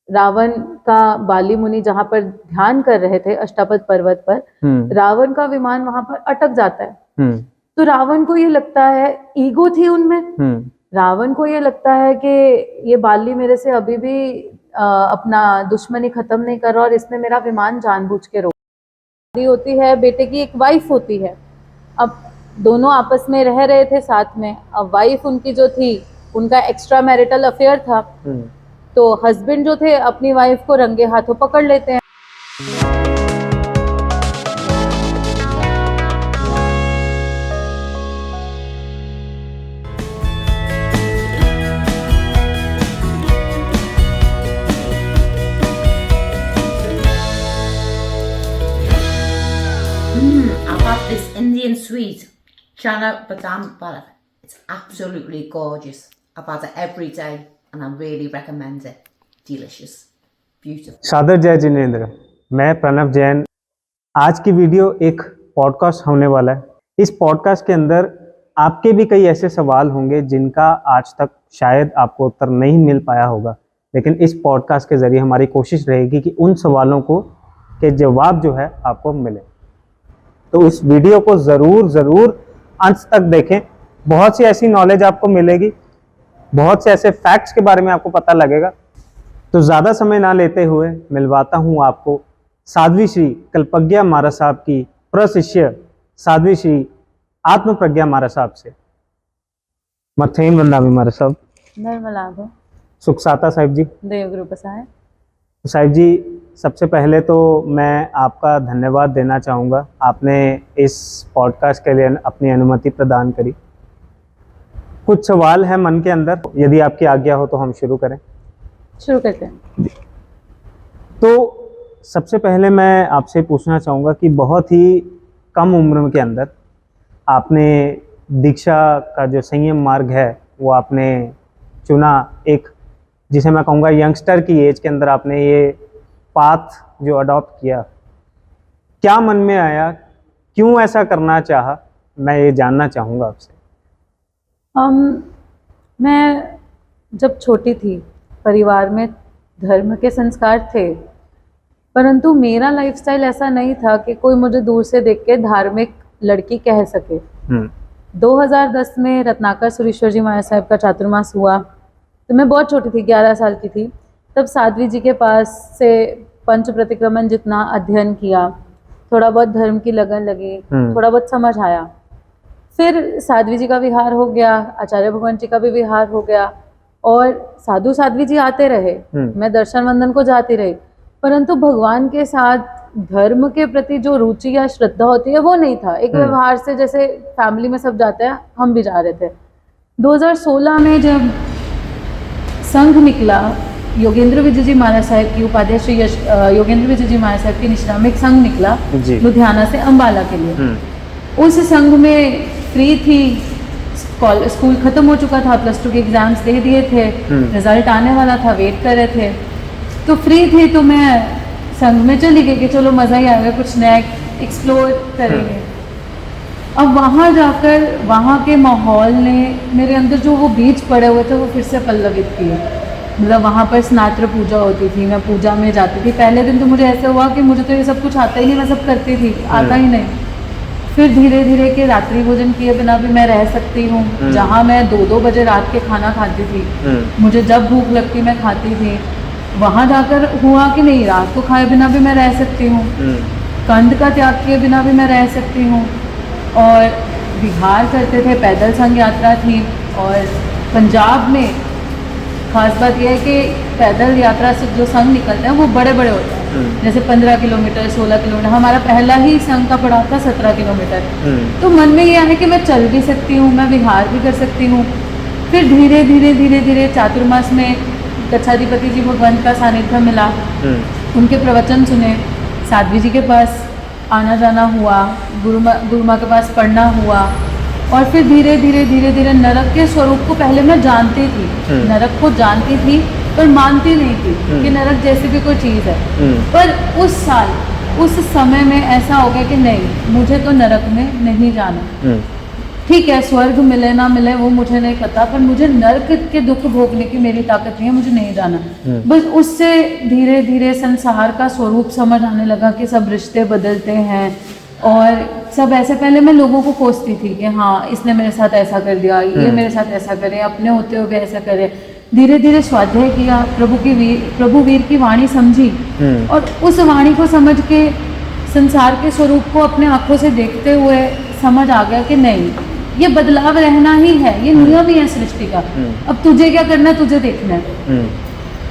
रावण का बाली मुनि जहाँ पर ध्यान कर रहे थे अष्टापद पर्वत पर, रावण का विमान वहां पर अटक जाता है। तो रावण को ये लगता है, ईगो थी उनमें, रावण को ये लगता है कि ये बाली मेरे से अभी भी अपना दुश्मनी खत्म नहीं कर रहा और इसने मेरा विमान जानबूझ के रोका। होती है, बेटे की एक वाइफ होती है। अब दोनों आपस में रह रहे थे साथ में। अब वाइफ उनकी जो थी, उनका एक्स्ट्रा मैरिटल अफेयर था, तो हस्बैंड जो थे अपनी वाइफ को रंगे हाथों पकड़ लेते हैं। I've had this Indian sweet, Chana Badam Bharat. It's absolutely gorgeous. I've had it every day and I really recommend it. Delicious. Beautiful. सादर जय जिनेंद्र, मैं प्रणव जैन। आज की वीडियो एक पॉडकास्ट होने वाला है। इस पॉडकास्ट के अंदर आपके भी कई ऐसे सवाल होंगे जिनका आज तक शायद आपको उत्तर नहीं मिल पाया होगा, लेकिन इस पॉडकास्ट के ज़रिए हमारी कोशिश रहेगी कि उन सवालों को के जवाब जो है आपको मिले। तो इस वीडियो को ज़रूर अंत तक देखें। बहुत सी ऐसी नॉलेज आपको मिलेगी, बहुत से ऐसे फैक्ट्स के बारे में आपको पता लगेगा। तो ज़्यादा समय ना लेते हुए मिलवाता हूँ आपको साध्वी श्री कल्पज्ञा महाराज साहब की प्रशिष्य साध्वी श्री आत्म प्रज्ञा महाराज साहब से। मथेम वंदामी महाराज साहब, नर्मला सुख साता साहिब जी, देवगुरु प्रसाद साहिब जी। सबसे पहले तो मैं आपका धन्यवाद देना चाहूँगा, आपने इस पॉडकास्ट के लिए अपनी अनुमति प्रदान करी। कुछ सवाल है मन के अंदर, यदि आपकी आज्ञा हो तो हम शुरू करें। शुरू करते हैं। तो सबसे पहले मैं आपसे पूछना चाहूँगा कि बहुत ही कम उम्र के अंदर आपने दीक्षा का जो संयम मार्ग है वो आपने चुना, एक जिसे मैं कहूँगा यंगस्टर की एज के अंदर आपने ये पाथ जो अडॉप्ट किया। क्या मन में आया, क्यों ऐसा करना चाहा, मैं ये जानना चाहूँगा आपसे। मैं जब छोटी थी, परिवार में धर्म के संस्कार थे, परंतु मेरा लाइफस्टाइल ऐसा नहीं था कि कोई मुझे दूर से देख के धार्मिक लड़की कह सके। 2010 में रत्नाकर सुरेश्वर जी महाराज साहब का चातुर्मास हुआ, तो मैं बहुत छोटी थी, 11 साल की थी। तब साध्वी जी के पास से पंच प्रतिक्रमण जितना अध्ययन किया, थोड़ा बहुत धर्म की लगन लगी, थोड़ा बहुत समझ आया। फिर साध्वी जी का विहार हो गया, आचार्य भगवान जी का भी विहार हो गया, और साधु साध्वी जी आते रहे, मैं दर्शन वंदन को जाती रही, परंतु भगवान के साथ धर्म के प्रति जो रुचि या श्रद्धा होती है वो नहीं था। एक व्यवहार से, जैसे फैमिली में सब जाते हैं, हम भी जा रहे थे। 2016 में जब संघ निकला, योगेंद्र विजय जी महाराज साहब की, उपाध्याय श्री योगेंद्र विजय जी महाराज साहब की निष्ठा में एक संघ निकला लुधियाना से अंबाला के लिए। उस संघ में फ्री थी, स्कूल खत्म हो चुका था, +2 के एग्जाम्स दे दिए थे, रिजल्ट आने वाला था, वेट कर रहे थे, तो फ्री थी। तो मैं संघ में चली गई कि चलो मज़ा ही आएगा, कुछ नया एक्सप्लोर करेंगे। अब वहाँ जाकर वहाँ के माहौल ने मेरे अंदर जो वो बीज पड़े हुए थे वो फिर से पल्लवित किए। मतलब वहाँ पर स्नात्र पूजा होती थी, मैं पूजा में जाती थी। पहले दिन तो मुझे ऐसे हुआ कि मुझे तो ये सब कुछ आता ही नहीं, मैं सब करती थी, आता ही नहीं। फिर धीरे धीरे के रात्रि भोजन किए बिना भी मैं रह सकती हूँ। जहाँ मैं 2-2 बजे रात के खाना खाती थी, मुझे जब भूख लगती मैं खाती थी। वहाँ जाकर हुआ कि नहीं, रात को खाए बिना भी मैं रह सकती हूँ, कंद का त्याग किए बिना भी मैं रह सकती हूँ। और विहार करते थे, पैदल संघ यात्रा थी। और पंजाब में खास बात यह है कि पैदल यात्रा से जो संघ निकलते हैं वो बड़े बड़े होते हैं, जैसे 15 किलोमीटर, 16 किलोमीटर। हमारा पहला ही संघ का पड़ाव था 17 किलोमीटर। तो मन में यह है कि मैं चल भी सकती हूँ, मैं विहार भी कर सकती हूँ। फिर धीरे धीरे चातुर्मास में गच्छाधिपति जी भगवंत का सानिध्य मिला, उनके प्रवचन सुने, साध्वी जी के पास आना जाना हुआ, गुरु माँ के पास पढ़ना हुआ। और फिर धीरे धीरे नरक के स्वरूप को पहले मैं जानती थी, नरक को जानती थी पर मानती नहीं थी कि नरक जैसी भी कोई चीज़ है। पर उस साल उस समय में ऐसा हो गया कि नहीं, मुझे तो नरक में नहीं जाना। ठीक है, स्वर्ग मिले ना मिले वो मुझे नहीं पता, पर मुझे नर्क के दुख भोगने की मेरी ताकत नहीं है, मुझे नहीं जाना। बस उससे धीरे धीरे संसार का स्वरूप समझ आने लगा कि सब रिश्ते बदलते हैं और सब ऐसे। पहले मैं लोगों को कोसती थी कि हाँ इसने मेरे साथ ऐसा कर दिया, ये मेरे साथ ऐसा करे, अपने होते हुए ऐसा करे। धीरे धीरे स्वाध्याय किया, प्रभु वीर की वाणी समझी और उस वाणी को समझ के संसार के स्वरूप को अपने आंखों से देखते हुए समझ आ गया कि नहीं, ये बदलाव रहना ही है, ये नियम ही है सृष्टि का। अब तुझे क्या करना है, तुझे देखना है,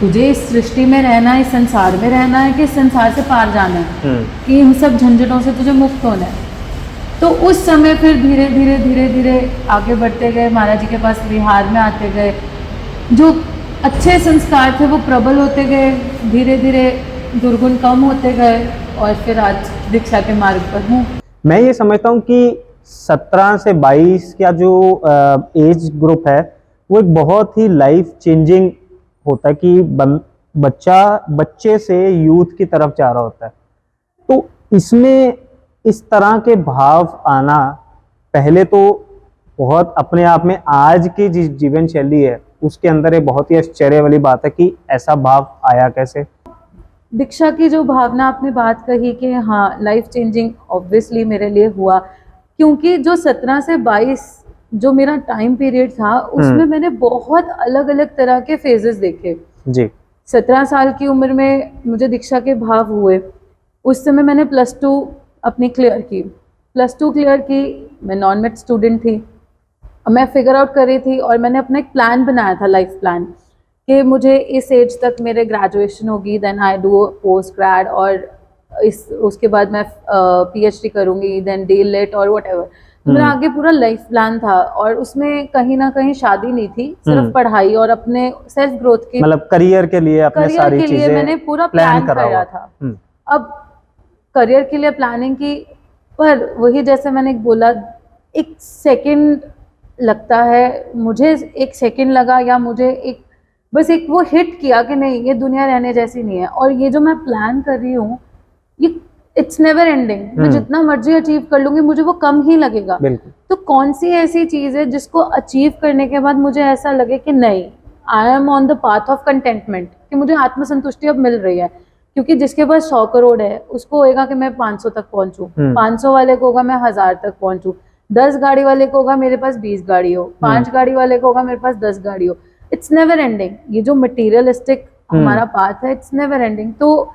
तुझे इस सृष्टि में रहना है, इस संसार में रहना है कि इस संसार से पार जाना है, कि इन सब झंझटों से तुझे मुक्त होना है। तो उस समय फिर धीरे धीरे धीरे धीरे आगे बढ़ते गए, महाराज जी के पास विहार में आते गए, जो अच्छे संस्कार थे वो प्रबल होते गए, धीरे धीरे दुर्गुण कम होते गए और फिर आज दीक्षा के मार्ग पर हूँ। मैं ये समझता हूँ कि 17 से 22 का जो एज ग्रुप है वो एक बहुत ही लाइफ चेंजिंग होता है कि बच्चा बच्चे से यूथ की तरफ जा रहा होता है। तो इसमें इस तरह के भाव आना पहले तो बहुत अपने आप में आज की जिस जीवन शैली है उसके अंदर एक बहुत ही आश्चर्य वाली बात है कि ऐसा भाव आया कैसे। दीक्षा की जो भावना आपने बात कही कि हाँ लाइफ चेंजिंग ऑब्वियसली मेरे लिए हुआ, क्योंकि जो 17 से 22 जो मेरा टाइम पीरियड था उसमें मैंने बहुत अलग अलग तरह के फेजेस देखे जी। 17 साल की उम्र में मुझे दीक्षा के भाव हुए। उस समय मैंने +2 अपनी क्लियर की, +2 क्लियर की, मैं नॉन मेड स्टूडेंट थी, मैं फिगर आउट कर रही थी और मैंने अपना एक प्लान बनाया था, लाइफ प्लान, कि मुझे इस एज तक मेरे ग्रेजुएशन होगी, then I do post grad और उसके बाद मैं PhD करूँगी, देन DLET और व्हाटएवर। तो मेरा आगे पूरा लाइफ प्लान था और उसमें कहीं ना कहीं शादी नहीं थी, सिर्फ पढ़ाई और अपने सेल्फ ग्रोथ की, मतलब करियर के लिए अपने सारी चीजें मैंने पूरा प्लान करा था। अब करियर के लिए प्लानिंग की, पर वही जैसे मैंने बोला, एक सेकंड लगता है, मुझे एक सेकंड लगा या मुझे एक बस एक वो हिट किया कि नहीं ये दुनिया रहने जैसी नहीं है और ये जो मैं प्लान कर रही हूँ ये इट्स नेवर एंडिंग। मैं जितना मर्जी अचीव कर लूंगी मुझे वो कम ही लगेगा। तो कौन सी ऐसी चीज है जिसको अचीव करने के बाद मुझे ऐसा लगे कि नहीं I am on the path of contentment, कि मुझे आत्मसंतुष्टि अब मिल रही है। क्योंकि जिसके पास 100 करोड़ है उसको होगा कि मैं 500 तक पहुंचूं, 500 वाले को होगा मैं 1000 तक पहुंचूं, 10 गाड़ी वाले को होगा मेरे पास 20 गाड़ी हो, 5 गाड़ी वाले को होगा मेरे पास 10 गाड़ी हो। It's never ending. ये जो मटीरियलिस्टिक हमारा पाथ है इट्स नेवर एंडिंग। तो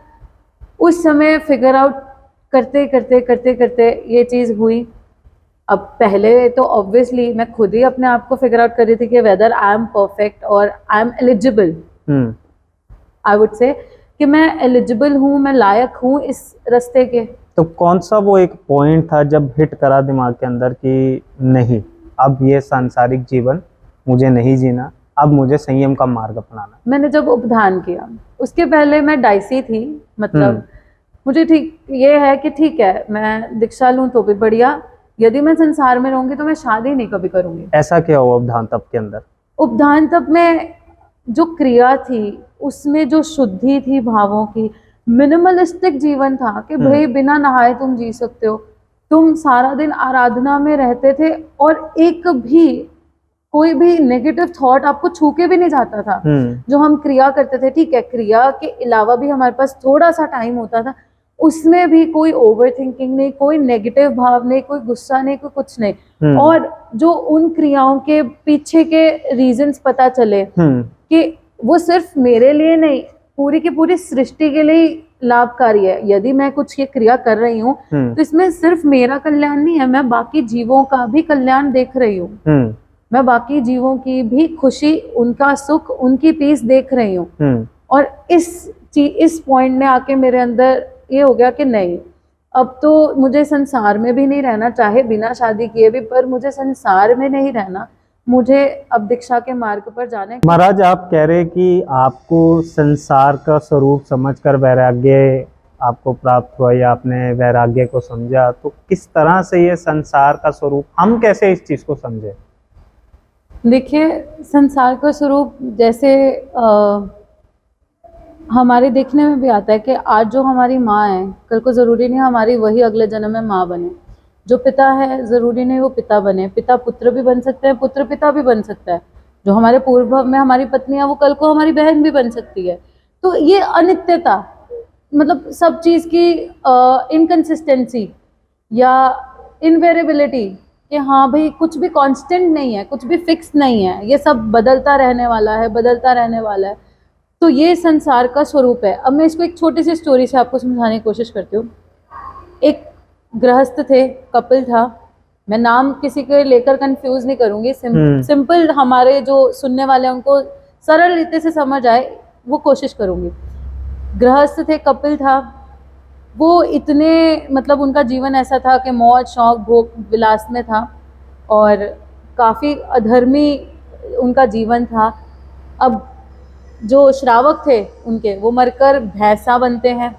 उस समय फिगर आउट करते करते करते करते ये चीज हुई। अब पहले तो ऑब्वियसली मैं खुद ही अपने आप को फिगर आउट कर रही थी कि वेदर आई एम परफेक्ट और I am eligible, I would say कि मैं एलिजिबल हूँ, मैं लायक हूँ इस रास्ते के। तो कौन सा वो एक पॉइंट था जब हिट करा दिमाग के अंदर कि नहीं अब ये सांसारिक जीवन मुझे नहीं जीना, अब मुझे संयम का मार्ग अपनाना? मैंने जब उपधान किया, उसके पहले मैं डाइसी थी, मतलब मुझे ठीक ये है कि ठीक है मैं दीक्षा लूँ तो भी बढ़िया, यदि मैं संसार में रहूंगी तो मैं शादी नहीं कभी करूंगी। ऐसा क्या हुआ उपधान तप के अंदर? उपधान तप में जो क्रिया थी उसमें जो शुद्धि थी भावों की, मिनिमलिस्टिक जीवन था कि भाई बिना नहाए तुम जी सकते हो, तुम सारा दिन आराधना में रहते थे और एक भी कोई भी नेगेटिव थॉट आपको छू के भी नहीं जाता था। जो हम क्रिया करते थे, ठीक है क्रिया के अलावा भी हमारे पास थोड़ा सा टाइम होता था, उसमें भी कोई ओवर थिंकिंग नहीं, कोई नेगेटिव भाव नहीं, कोई गुस्सा नहीं, कोई कुछ नहीं। और जो उन क्रियाओं के पीछे के रीजंस पता चले कि वो सिर्फ मेरे लिए नहीं पूरी की पूरी सृष्टि के लिए लाभकारी है। यदि मैं कुछ ये क्रिया कर रही हूँ तो इसमें सिर्फ मेरा कल्याण नहीं है, मैं बाकी जीवों का भी कल्याण देख रही हूँ, मैं बाकी जीवों की भी खुशी, उनका सुख, उनकी पीस देख रही हूँ। और इस पॉइंट में आके मेरे अंदर ये हो गया कि नहीं अब तो मुझे संसार में भी नहीं रहना, चाहे बिना शादी किए भी, पर मुझे संसार में नहीं रहना, मुझे अब दीक्षा के मार्ग पर जाने। महाराज आप कह रहे कि आपको संसार का स्वरूप समझकर वैराग्य आपको प्राप्त हुआ या आपने वैराग्य को समझा, तो किस तरह से ये संसार का स्वरूप, हम कैसे इस चीज को समझे? देखिए संसार का स्वरूप जैसे हमारे देखने में भी आता है कि आज जो हमारी माँ है कल को जरूरी नहीं हमारी वही अगले जन्म में माँ बने। जो पिता है ज़रूरी नहीं वो पिता बने, पिता पुत्र भी बन सकते हैं, पुत्र पिता भी बन सकता है। जो हमारे पूर्व भाव में हमारी पत्नी है वो कल को हमारी बहन भी बन सकती है। तो ये अनित्यता, मतलब सब चीज़ की इनकंसिस्टेंसी या इनवेरेबिलिटी, कि हाँ भाई कुछ भी कांस्टेंट नहीं है, कुछ भी फिक्स नहीं है, ये सब बदलता रहने वाला है, बदलता रहने वाला है। तो ये संसार का स्वरूप है। अब मैं इसको एक छोटी सी स्टोरी से आपको समझाने की कोशिश करती हूँ। एक गृहस्थ थे, कपिल था, मैं नाम किसी के लेकर कंफ्यूज नहीं करूंगी, सिंपल हमारे जो सुनने वाले हैं उनको सरल रीति से समझ आए वो कोशिश करूंगी। गृहस्थ थे, कपिल था, वो इतने मतलब उनका जीवन ऐसा था कि मौज शौक भोग विलास में था और काफ़ी अधर्मी उनका जीवन था। अब जो श्रावक थे उनके, वो मरकर भैंसा बनते हैं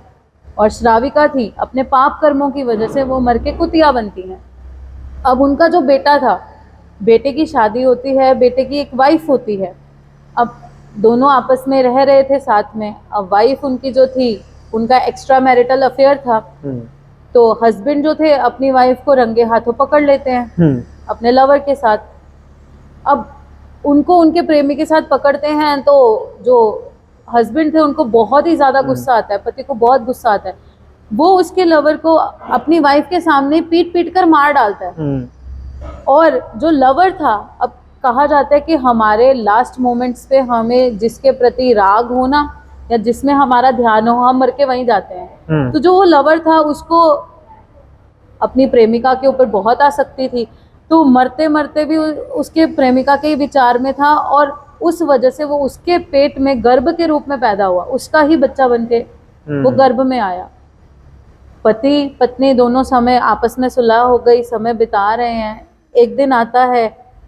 और श्राविका थी, अपने पाप कर्मों की वजह से वो मर के कुतिया बनती हैं। अब उनका जो बेटा था, बेटे की शादी होती है, बेटे की एक वाइफ होती है। अब दोनों आपस में रह रहे थे साथ में। अब वाइफ उनकी जो थी, उनका एक्स्ट्रा मैरिटल अफेयर था, तो हस्बैंड जो थे अपनी वाइफ को रंगे हाथों पकड़ लेते हैं अपने लवर के साथ। अब उनको उनके प्रेमी के साथ पकड़ते हैं तो जो हस्बैंड थे उनको बहुत ही ज़्यादा गुस्सा आता है, पति को बहुत गुस्सा आता है। वो उसके लवर को अपनी वाइफ के सामने पीट पीट कर मार डालता है। और जो लवर था, अब कहा जाता है कि हमारे लास्ट मोमेंट्स पे हमें जिसके प्रति राग होना या जिसमें हमारा ध्यान हो, हम मर के वहीं जाते हैं। तो जो वो लवर था उसको अपनी प्रेमिका के ऊपर बहुत आसक्ति थी, तो मरते मरते भी उसके प्रेमिका के विचार में था और उस वजह से वो उसके पेट में गर्भ के रूप में पैदा हुआ, उसका ही बच्चा बनके वो गर्भ में आया। पति पत्नी दोनों समय आपस में सुलह हो गई, समय बिता रहे हैं। एक दिन आता है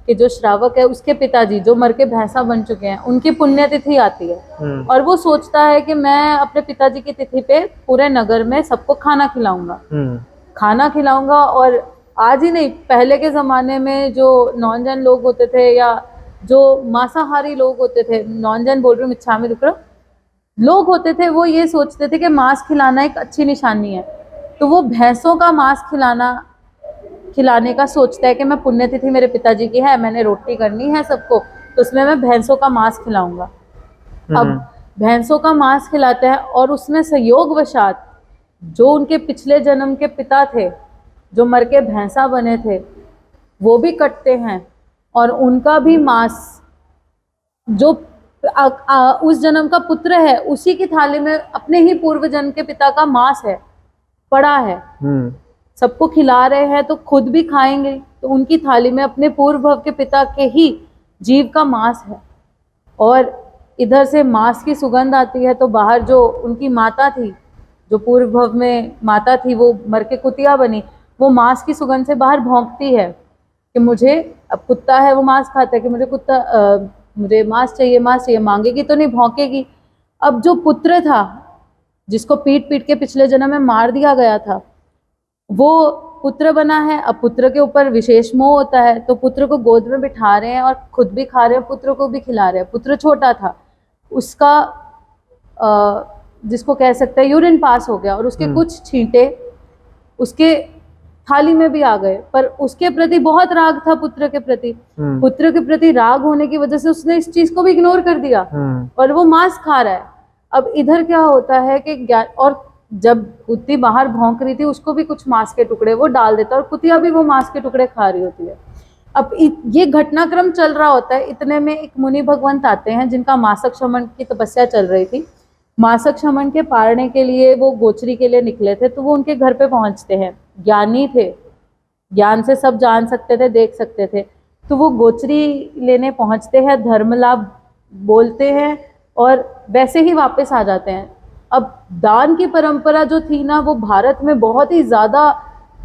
कि जो श्रावक है उसके पिताजी जो मर के भैंसा बन चुके हैं, उनकी पुण्यतिथि आती है और वो सोचता है कि मैं अपने पिताजी की तिथि पे पूरे नगर में सबको खाना खिलाऊंगा। और आज ही नहीं, पहले के ज़माने में जो नॉन जैन लोग होते थे या जो मांसाहारी लोग होते थे, नॉन जैन बोल रही हूँ, मिच्छामी दुक्कड़ लोग होते थे, वो ये सोचते थे कि मांस खिलाना एक अच्छी निशानी है। तो वो भैंसों का मांस खिलाने का सोचता है कि मैं पुण्यतिथि मेरे पिताजी की है, मैंने रोटी करनी है सबको, तो उसमें मैं भैंसों का मांस खिलाऊंगा। अब भैंसों का मांस खिलाते हैं और उसमें संयोगवशात जो उनके पिछले जन्म के पिता थे, जो मर के भैंसा बने थे, वो भी कटते हैं और उनका भी मांस जो उस जन्म का पुत्र है उसी की थाली में अपने ही पूर्व जन्म के पिता का मांस है, पड़ा है। सबको खिला रहे हैं तो खुद भी खाएंगे, तो उनकी थाली में अपने पूर्व भव के पिता के ही जीव का मांस है। और इधर से मांस की सुगंध आती है तो बाहर जो उनकी माता थी, जो पूर्व भव में माता थी, वो मर के कुतिया बनी, वो मांस की सुगंध से बाहर भौंकती है कि मुझे, अब कुत्ता है वो मांस खाता है कि मुझे मांस चाहिए, मांगेगी तो नहीं, भौंकेगी। अब जो पुत्र था जिसको पीट पीट के पिछले जन्म में मार दिया गया था, वो पुत्र बना है। अब पुत्र के ऊपर विशेष मोह होता है, तो पुत्र को गोद में बिठा रहे हैं और खुद भी खा रहे हैं, पुत्र को भी खिला रहे हैं। पुत्र छोटा था, उसका जिसको कह सकते हैं यूरिन पास हो गया और उसके कुछ छींटे उसके थाली में भी आ गए, पर उसके प्रति बहुत राग था पुत्र के प्रति। पुत्र के प्रति राग होने की वजह से उसने इस चीज को भी इग्नोर कर दिया और वो मांस खा रहा है। अब इधर क्या होता है कि और जब कुत्ती बाहर भौंक रही थी उसको भी कुछ मांस के टुकड़े वो डाल देता और कुतिया भी वो मांस के टुकड़े खा रही होती है। अब ये घटनाक्रम चल रहा होता है, इतने में एक मुनि भगवंत आते हैं जिनका मासक शमन की तपस्या चल रही थी। मासक शमन के पारने के लिए वो गोचरी के लिए निकले थे, तो वो उनके घर पे पहुंचते हैं। ज्ञानी थे, ज्ञान से सब जान सकते थे, देख सकते थे, तो वो गोचरी लेने पहुंचते हैं, धर्म लाभ बोलते हैं और वैसे ही वापस आ जाते हैं। अब दान की परंपरा जो थी ना, वो भारत में बहुत ही ज़्यादा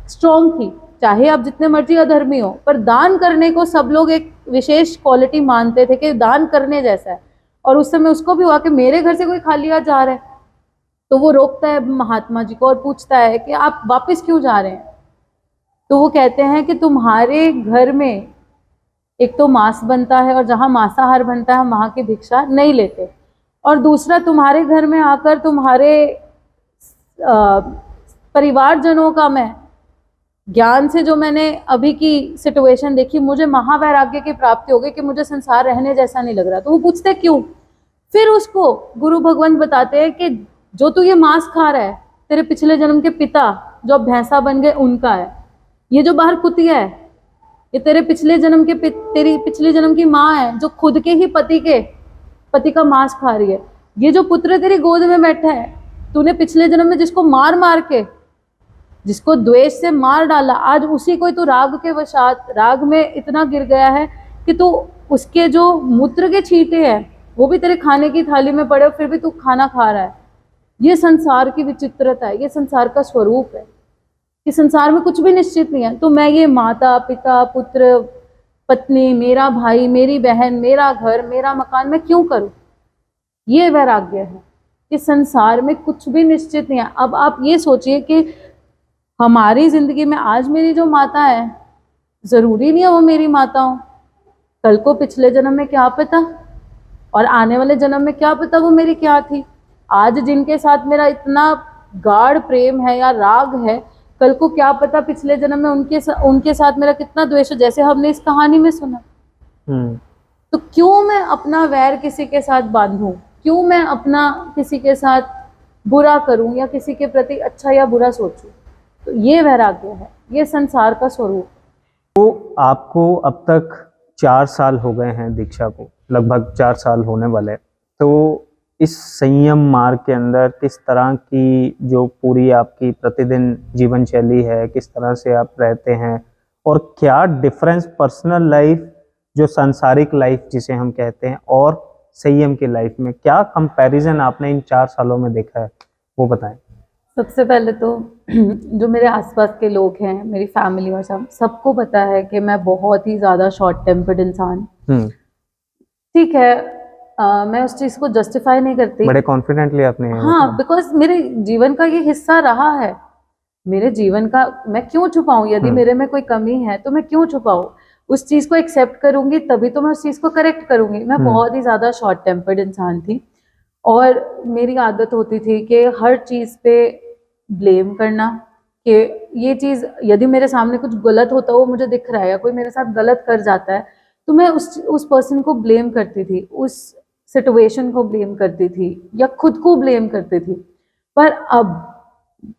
स्ट्रॉन्ग थी। चाहे आप जितने मर्जी अधर्मी हो, पर दान करने को सब लोग एक विशेष क्वालिटी मानते थे कि दान करने जैसा है। और उस समय उसको भी हुआ कि मेरे घर से कोई खाली हाथ जा रहा है, तो वो रोकता है महात्मा जी को और पूछता है कि आप वापस क्यों जा रहे हैं। तो वो कहते हैं कि तुम्हारे घर में एक तो मांस बनता है और जहाँ मांसाहार बनता है हम वहाँ की भिक्षा नहीं लेते, और दूसरा तुम्हारे घर में आकर तुम्हारे परिवारजनों का मैं ज्ञान से जो मैंने अभी की सिचुएशन देखी, मुझे महावैराग्य की प्राप्ति हो गई कि मुझे संसार रहने जैसा नहीं लग रहा। तो वो पूछते क्यों, फिर उसको गुरु भगवंत बताते हैं कि जो तू ये मांस खा रहा है, तेरे पिछले जन्म के पिता जो अब भैंसा बन गए उनका है। ये जो बाहर कुतिया है, ये तेरे पिछले जन्म के तेरी पिछले जन्म की माँ है जो खुद के ही पति का मांस खा रही है। ये जो पुत्र तेरी गोद में बैठा है, तूने पिछले जन्म में जिसको मार मार के, जिसको द्वेष से मार डाला, आज उसी को तू राग के वशात राग में इतना गिर गया है कि तू उसके जो मूत्र के छींटे हैं वो भी तेरे खाने की थाली में पड़े, फिर भी तू खाना खा रहा है। ये संसार की विचित्रता है, ये संसार का स्वरूप है कि संसार में कुछ भी निश्चित नहीं है। तो मैं ये माता पिता पुत्र पत्नी, मेरा भाई मेरी बहन, मेरा घर मेरा मकान मैं क्यों करूं? ये वैराग्य है कि संसार में कुछ भी निश्चित नहीं है। अब आप ये सोचिए कि हमारी जिंदगी में आज मेरी जो माता है, जरूरी नहीं है वो मेरी माता हो, कल को पिछले जन्म में क्या पता, और आने वाले जन्म में क्या पता वो मेरी क्या थी। आज जिनके साथ मेरा इतना गाढ़ प्रेम है या राग है, कल को क्या पता पिछले जन्म में उनके साथ मेरा कितना द्वेष है, जैसे हमने इस कहानी में सुना। तो क्यों मैं अपना वैर किसी के साथ बांधूं, क्यों मैं अपना किसी के साथ बुरा करूं या किसी के प्रति अच्छा या बुरा सोचूं? तो ये वैराग्य है, ये संसार का स्वरूप। तो आपको अब तक 4 साल हो गए हैं दीक्षा को, लगभग 4 साल होने वाले। तो इस संयम मार्ग के अंदर किस तरह की जो पूरी आपकी प्रतिदिन जीवन शैली है, किस तरह से आप रहते हैं, और क्या डिफरेंस पर्सनल लाइफ जो सांसारिक लाइफ जिसे हम कहते हैं और संयम की लाइफ में, क्या कंपैरिजन आपने इन 4 सालों में देखा है, वो बताएं। सबसे पहले तो जो मेरे आसपास के लोग हैं, मेरी फैमिली और सबको पता है कि मैं बहुत ही ज़्यादा शॉर्ट टेम्पर्ड इंसान। ठीक है, मैं उस चीज़ को जस्टिफाई नहीं करती। बड़े कॉन्फिडेंटली आपने हाँ, बिकॉज मेरे जीवन का ये हिस्सा रहा है, मेरे जीवन का। मैं क्यों छुपाऊं? यदि मेरे में कोई कमी है तो मैं क्यों छुपाऊं? उस चीज़ को एक्सेप्ट करूंगी तभी तो मैं उस चीज़ को करेक्ट करूंगी। मैं बहुत ही ज़्यादा शॉर्ट टेम्पर्ड इंसान थी और मेरी आदत होती थी कि हर चीज़ पे ब्लेम करना, कि ये चीज़ यदि मेरे सामने कुछ गलत होता वो मुझे दिख रहा है या कोई मेरे साथ गलत कर जाता है तो मैं उस पर्सन को ब्लेम करती थी, उस सिचुएशन को ब्लेम करती थी या खुद को ब्लेम करती थी। पर अब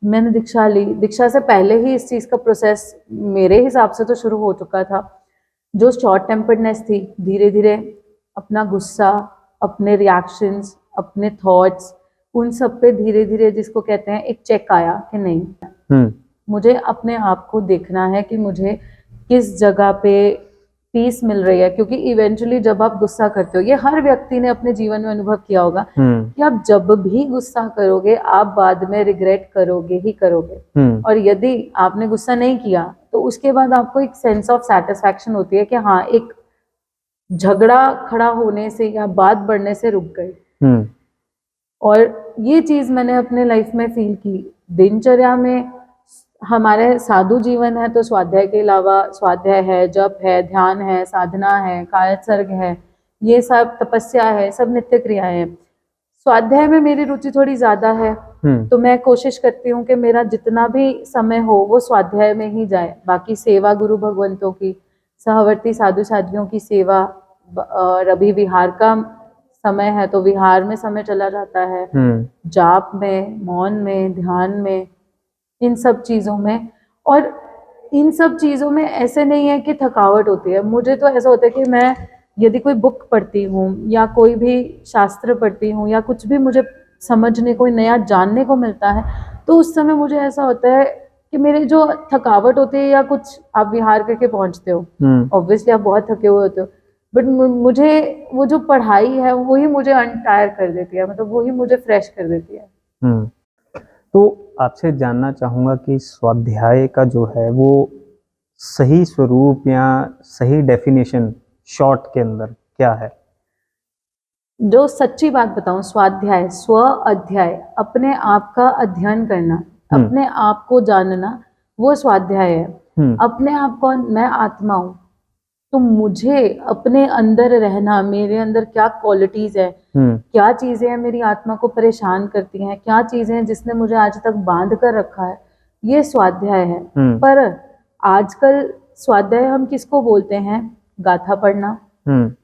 मैंने दीक्षा ली, दीक्षा से पहले ही इस चीज़ का प्रोसेस मेरे हिसाब से तो शुरू हो चुका था। जो शॉर्ट टेम्पर्डनेस थी, धीरे धीरे अपना गुस्सा, अपने रिएक्शंस, अपने थॉट्स, उन सब पे धीरे धीरे जिसको कहते हैं एक चेक आया कि नहीं, मुझे अपने आप को देखना है कि मुझे किस जगह पे पीस मिल रही है। क्योंकि इवेंचुअली जब आप गुस्सा करते हो, ये हर व्यक्ति ने अपने जीवन में अनुभव किया होगा कि आप जब भी गुस्सा करोगे आप बाद में रिग्रेट करोगे ही करोगे। और यदि आपने गुस्सा नहीं किया तो उसके बाद आपको एक सेंस ऑफ सेटिस्फैक्शन होती है कि हाँ, एक झगड़ा खड़ा होने से या बात बढ़ने से रुक गई। और ये चीज मैंने अपने लाइफ में फील की। दिनचर्या में हमारे साधु जीवन है तो स्वाध्याय के अलावा स्वाध्याय है, जप है, ध्यान है, साधना है, कायसर्ग है, ये सब तपस्या है, सब नित्य क्रियाएं हैं। स्वाध्याय में मेरी रुचि थोड़ी ज्यादा है तो मैं कोशिश करती हूँ कि मेरा जितना भी समय हो वो स्वाध्याय में ही जाए। बाकी सेवा गुरु भगवंतों की, सहवर्ती साधु साध्वियों की सेवा, और अभी विहार का समय है तो विहार में समय चला जाता है, जाप में, मौन में, ध्यान में, इन सब चीज़ों में। और इन सब चीज़ों में ऐसे नहीं है कि थकावट होती है। मुझे तो ऐसा होता है कि मैं यदि कोई बुक पढ़ती हूँ या कोई भी शास्त्र पढ़ती हूँ या कुछ भी मुझे समझने को नया जानने को मिलता है तो उस समय मुझे ऐसा होता है कि मेरे जो थकावट होती है, या कुछ आप विहार करके पहुँचते हो, ऑब्वियसली आप बहुत थके हुए होते हो, बट मुझे वो जो पढ़ाई है वही मुझे अनटायर कर देती है, मतलब वही मुझे फ्रेश कर देती है। तो आपसे जानना चाहूँगा कि स्वाध्याय का जो है वो सही स्वरूप या सही डेफिनेशन शॉर्ट के अंदर क्या है? जो सच्ची बात बताऊं, स्वाध्याय, स्व अध्याय, अपने आप का अध्ययन करना, अपने आप को जानना, वो स्वाध्याय है। अपने आप को, मैं आत्मा हूँ तो मुझे अपने अंदर रहना, मेरे अंदर क्या क्वालिटीज है, क्या चीजें हैं मेरी आत्मा को परेशान करती हैं, क्या चीजें हैं जिसने मुझे आज तक बांध कर रखा है, ये स्वाध्याय है। पर आजकल स्वाध्याय हम किसको बोलते हैं? गाथा पढ़ना।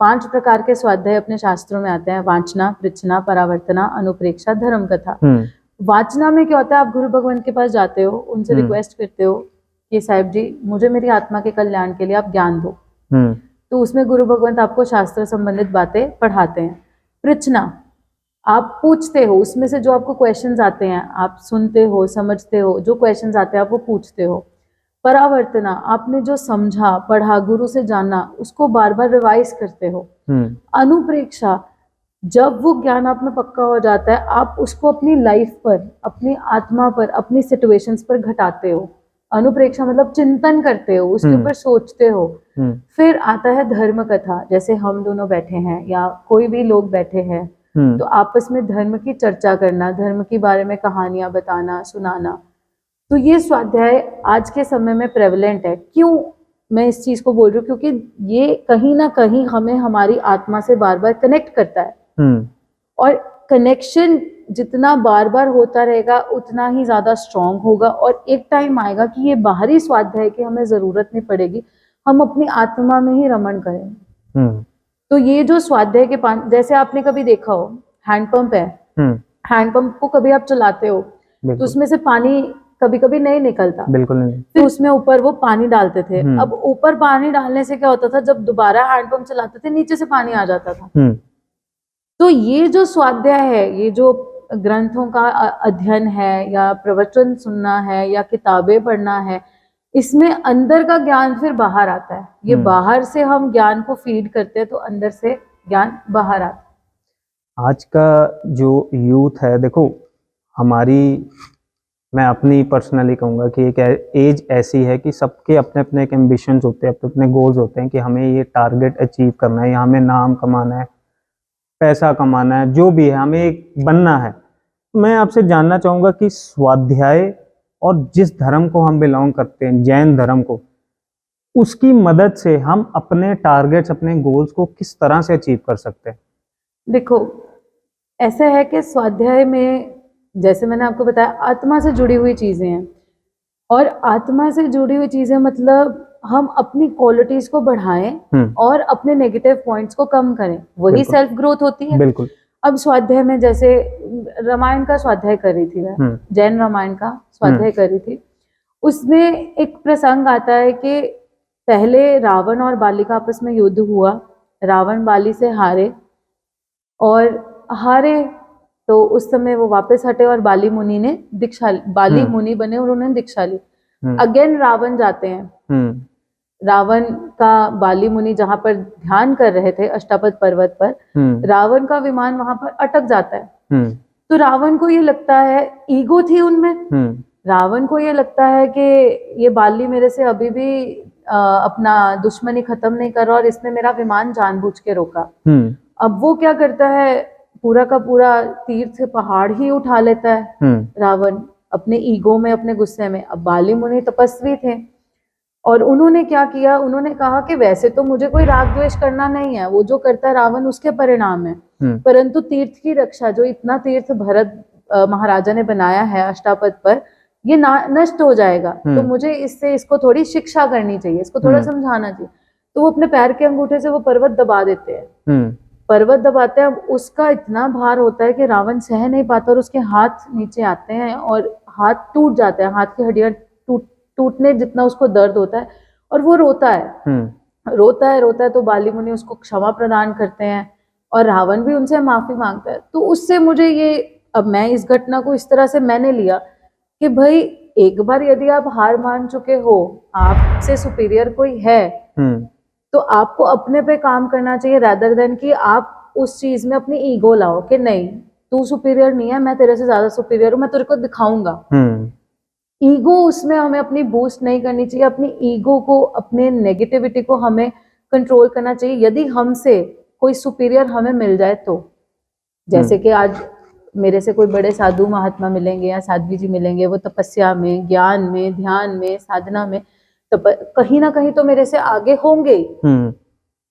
5 प्रकार के स्वाध्याय अपने शास्त्रों में आते हैं: वाचना, पृच्छना, परावर्तना, अनुप्रेक्षा, धर्म कथा। वाचना में क्या होता है? आप गुरु भगवान के पास जाते हो, उनसे रिक्वेस्ट करते हो कि साहिब जी मुझे मेरी आत्मा के कल्याण के लिए आप ज्ञान दो। तो उसमें गुरु भगवंत आपको शास्त्र संबंधित बातें पढ़ाते हैं। पृच्छना, आप पूछते हो, उसमें से जो आपको क्वेश्चंस आते हैं आप सुनते हो, समझते हो, जो क्वेश्चंस आते हैं आप वो पूछते हो। परावर्तना, आपने जो समझा, पढ़ा, गुरु से जाना, उसको बार बार रिवाइज करते हो। अनुप्रेक्षा, जब वो ज्ञान आप में पक्का हो जाता है आप उसको अपनी लाइफ पर, अपनी आत्मा पर, अपनी सिचुएशंस पर घटाते हो। अनुप्रेक्षा मतलब चिंतन करते हो, उसके ऊपर सोचते हो। फिर आता है धर्म कथा, जैसे हम दोनों बैठे हैं या कोई भी लोग बैठे हैं तो आपस में धर्म की चर्चा करना, धर्म के बारे में कहानियां बताना, सुनाना। तो ये स्वाध्याय आज के समय में प्रेवलेंट है। क्यों मैं इस चीज को बोल रही हूँ? क्योंकि ये कहीं ना कहीं हमें हमारी आत्मा से बार बार कनेक्ट करता है, और कनेक्शन जितना बार बार होता रहेगा उतना ही ज्यादा स्ट्रांग होगा, और एक टाइम आएगा कि ये बाहरी स्वाध्याय की हमें जरूरत नहीं पड़ेगी, हम अपनी आत्मा में ही रमण करेंगे। तो ये जो स्वाध्याय के 5, जैसे आपने कभी देखा हो हैंडपंप है, हैंडपंप को कभी आप चलाते हो तो उसमें से पानी कभी कभी नहीं निकलता, बिल्कुल नहीं। तो उसमें ऊपर वो पानी डालते थे। अब ऊपर पानी डालने से क्या होता था, जब दोबारा हैंडपंप चलाते थे नीचे से पानी आ जाता था। तो ये जो स्वाध्याय है, ये जो ग्रंथों का अध्ययन है या प्रवचन सुनना है या किताबें पढ़ना है, इसमें अंदर का ज्ञान फिर बाहर आता है। ये बाहर से हम ज्ञान को फीड करते हैं तो अंदर से ज्ञान बाहर आता है। आज का जो यूथ है, देखो हमारी, मैं अपनी पर्सनली कहूँगा कि एक एज ऐसी है कि सबके अपने अपने एक एम्बिशंस होते हैं, अपने अपने गोल्स होते हैं कि हमें ये टारगेट अचीव करना है या हमें नाम कमाना है, पैसा कमाना है, जो भी है हमें एक बनना है। मैं आपसे जानना चाहूँगा कि स्वाध्याय और जिस धर्म को हम बिलोंग करते हैं, जैन धर्म को, उसकी मदद से हम अपने टारगेट्स, अपने गोल्स को किस तरह से अचीव कर सकते हैं? देखो, ऐसा है कि स्वाध्याय में जैसे मैंने आपको बताया आत्मा से जुड़ी हुई चीजें हैं, और आत्मा से जुड़ी हुई चीजें मतलब हम अपनी क्वालिटीज को बढ़ाएं और अपने नेगेटिव पॉइंट्स को कम करें, वही सेल्फ ग्रोथ होती है। बिल्कुल। अब स्वाध्याय में जैसे रामायण का स्वाध्याय कर रही थी मैं, जैन रामायण का स्वाध्याय कर रही थी, उसमें एक प्रसंग आता है कि पहले रावण और बाली का आपस में युद्ध हुआ, रावण बाली से हारे, और हारे तो उस समय वो वापस हटे और बाली मुनि ने दीक्षा, बाली मुनि बने और उन्होंने दीक्षा ली। अगेन रावण जाते हैं, रावण का बाली मुनि जहां पर ध्यान कर रहे थे अष्टापद पर्वत पर, रावण का विमान वहां पर अटक जाता है। तो रावण को ये लगता है, ईगो थी उनमें, रावण को ये लगता है कि ये बाली मेरे से अभी भी अपना दुश्मनी खत्म नहीं कर रहा और इसने मेरा विमान जानबूझ के रोका। अब वो क्या करता है, पूरा का पूरा तीर्थ पहाड़ ही उठा लेता है रावण, अपने ईगो में, अपने गुस्से में। अब बाली मुनि तपस्वी थे और उन्होंने क्या किया, उन्होंने कहा कि वैसे तो मुझे कोई राग द्वेष करना नहीं है, वो जो करता है रावण उसके परिणाम है, परंतु तीर्थ की रक्षा, जो इतना तीर्थ भरत महाराजा ने बनाया है अष्टापद पर, ये नष्ट हो जाएगा, तो मुझे इससे इसको थोड़ी शिक्षा करनी चाहिए, इसको थोड़ा समझाना चाहिए। तो वो अपने पैर के अंगूठे से वो पर्वत दबा देते हैं। पर्वत दबाते हैं, उसका इतना भार होता है कि रावण सह नहीं पाता और उसके हाथ नीचे आते हैं और हाथ टूट जाते हैं, हाथ की हड्डियां टूटने जितना उसको दर्द होता है, और वो रोता है, रोता है तो बाली मुनि उसको क्षमा प्रदान करते हैं और रावण भी उनसे माफी मांगता है। तो उससे मुझे ये, अब मैं इस घटना को इस तरह से मैंने लिया कि भाई एक बार यदि आप हार मान चुके हो, आपसे सुपीरियर कोई है, तो आपको अपने पे काम करना चाहिए, रादर देन कि आप उस चीज में अपनी ईगो लाओ कि नहीं तू सुपीरियर नहीं है, मैं तेरे से ज्यादा सुपीरियर हूं, मैं तेरे को दिखाऊंगा। ईगो, उसमें हमें अपनी बूस्ट नहीं करनी चाहिए, अपनी ईगो को, अपने नेगेटिविटी को हमें कंट्रोल करना चाहिए। यदि हमसे कोई सुपीरियर हमें मिल जाए तो, जैसे कि आज मेरे से कोई बड़े साधु महात्मा मिलेंगे या साध्वी जी मिलेंगे, वो तपस्या में, ज्ञान में, ध्यान में, साधना में, तो कहीं ना कहीं तो मेरे से आगे होंगे,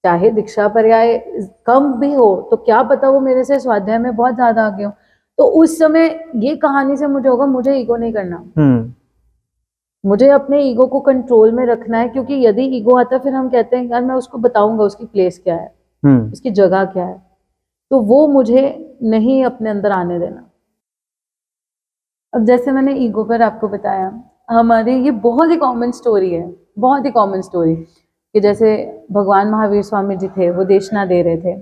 चाहे दीक्षा पर्याय कम भी हो, तो क्या पता वो मेरे से स्वाध्याय में बहुत ज्यादा आगे हो। तो उस समय ये कहानी से मुझे होगा, मुझे ईगो नहीं करना, मुझे अपने ईगो को कंट्रोल में रखना है, क्योंकि यदि ईगो आता है फिर हम कहते हैं यार मैं उसको बताऊंगा उसकी प्लेस क्या है, उसकी जगह क्या है, तो वो मुझे नहीं अपने अंदर आने देना। अब जैसे मैंने ईगो पर आपको बताया, हमारे ये बहुत ही कॉमन स्टोरी है, बहुत ही कॉमन स्टोरी, कि जैसे भगवान महावीर स्वामी जी थे, वो देशना दे रहे थे,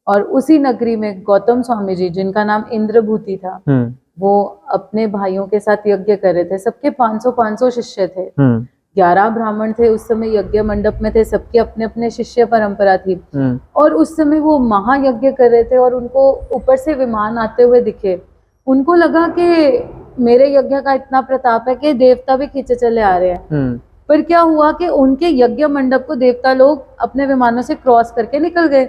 और उसी नगरी में गौतम स्वामी जी, जिनका नाम इंद्रभूति था, वो अपने भाइयों के साथ यज्ञ कर रहे थे। सबके 500 शिष्य थे, 11 ब्राह्मण थे उस समय, यज्ञ मंडप में थे, सबके अपने अपने शिष्य परंपरा थी। और उस समय वो महायज्ञ कर रहे थे और उनको ऊपर से विमान आते हुए दिखे। उनको लगा कि मेरे यज्ञ का इतना प्रताप है कि देवता भी खींचे चले आ रहे हैं। पर क्या हुआ कि उनके यज्ञ मंडप को देवता लोग अपने विमानों से क्रॉस करके निकल गए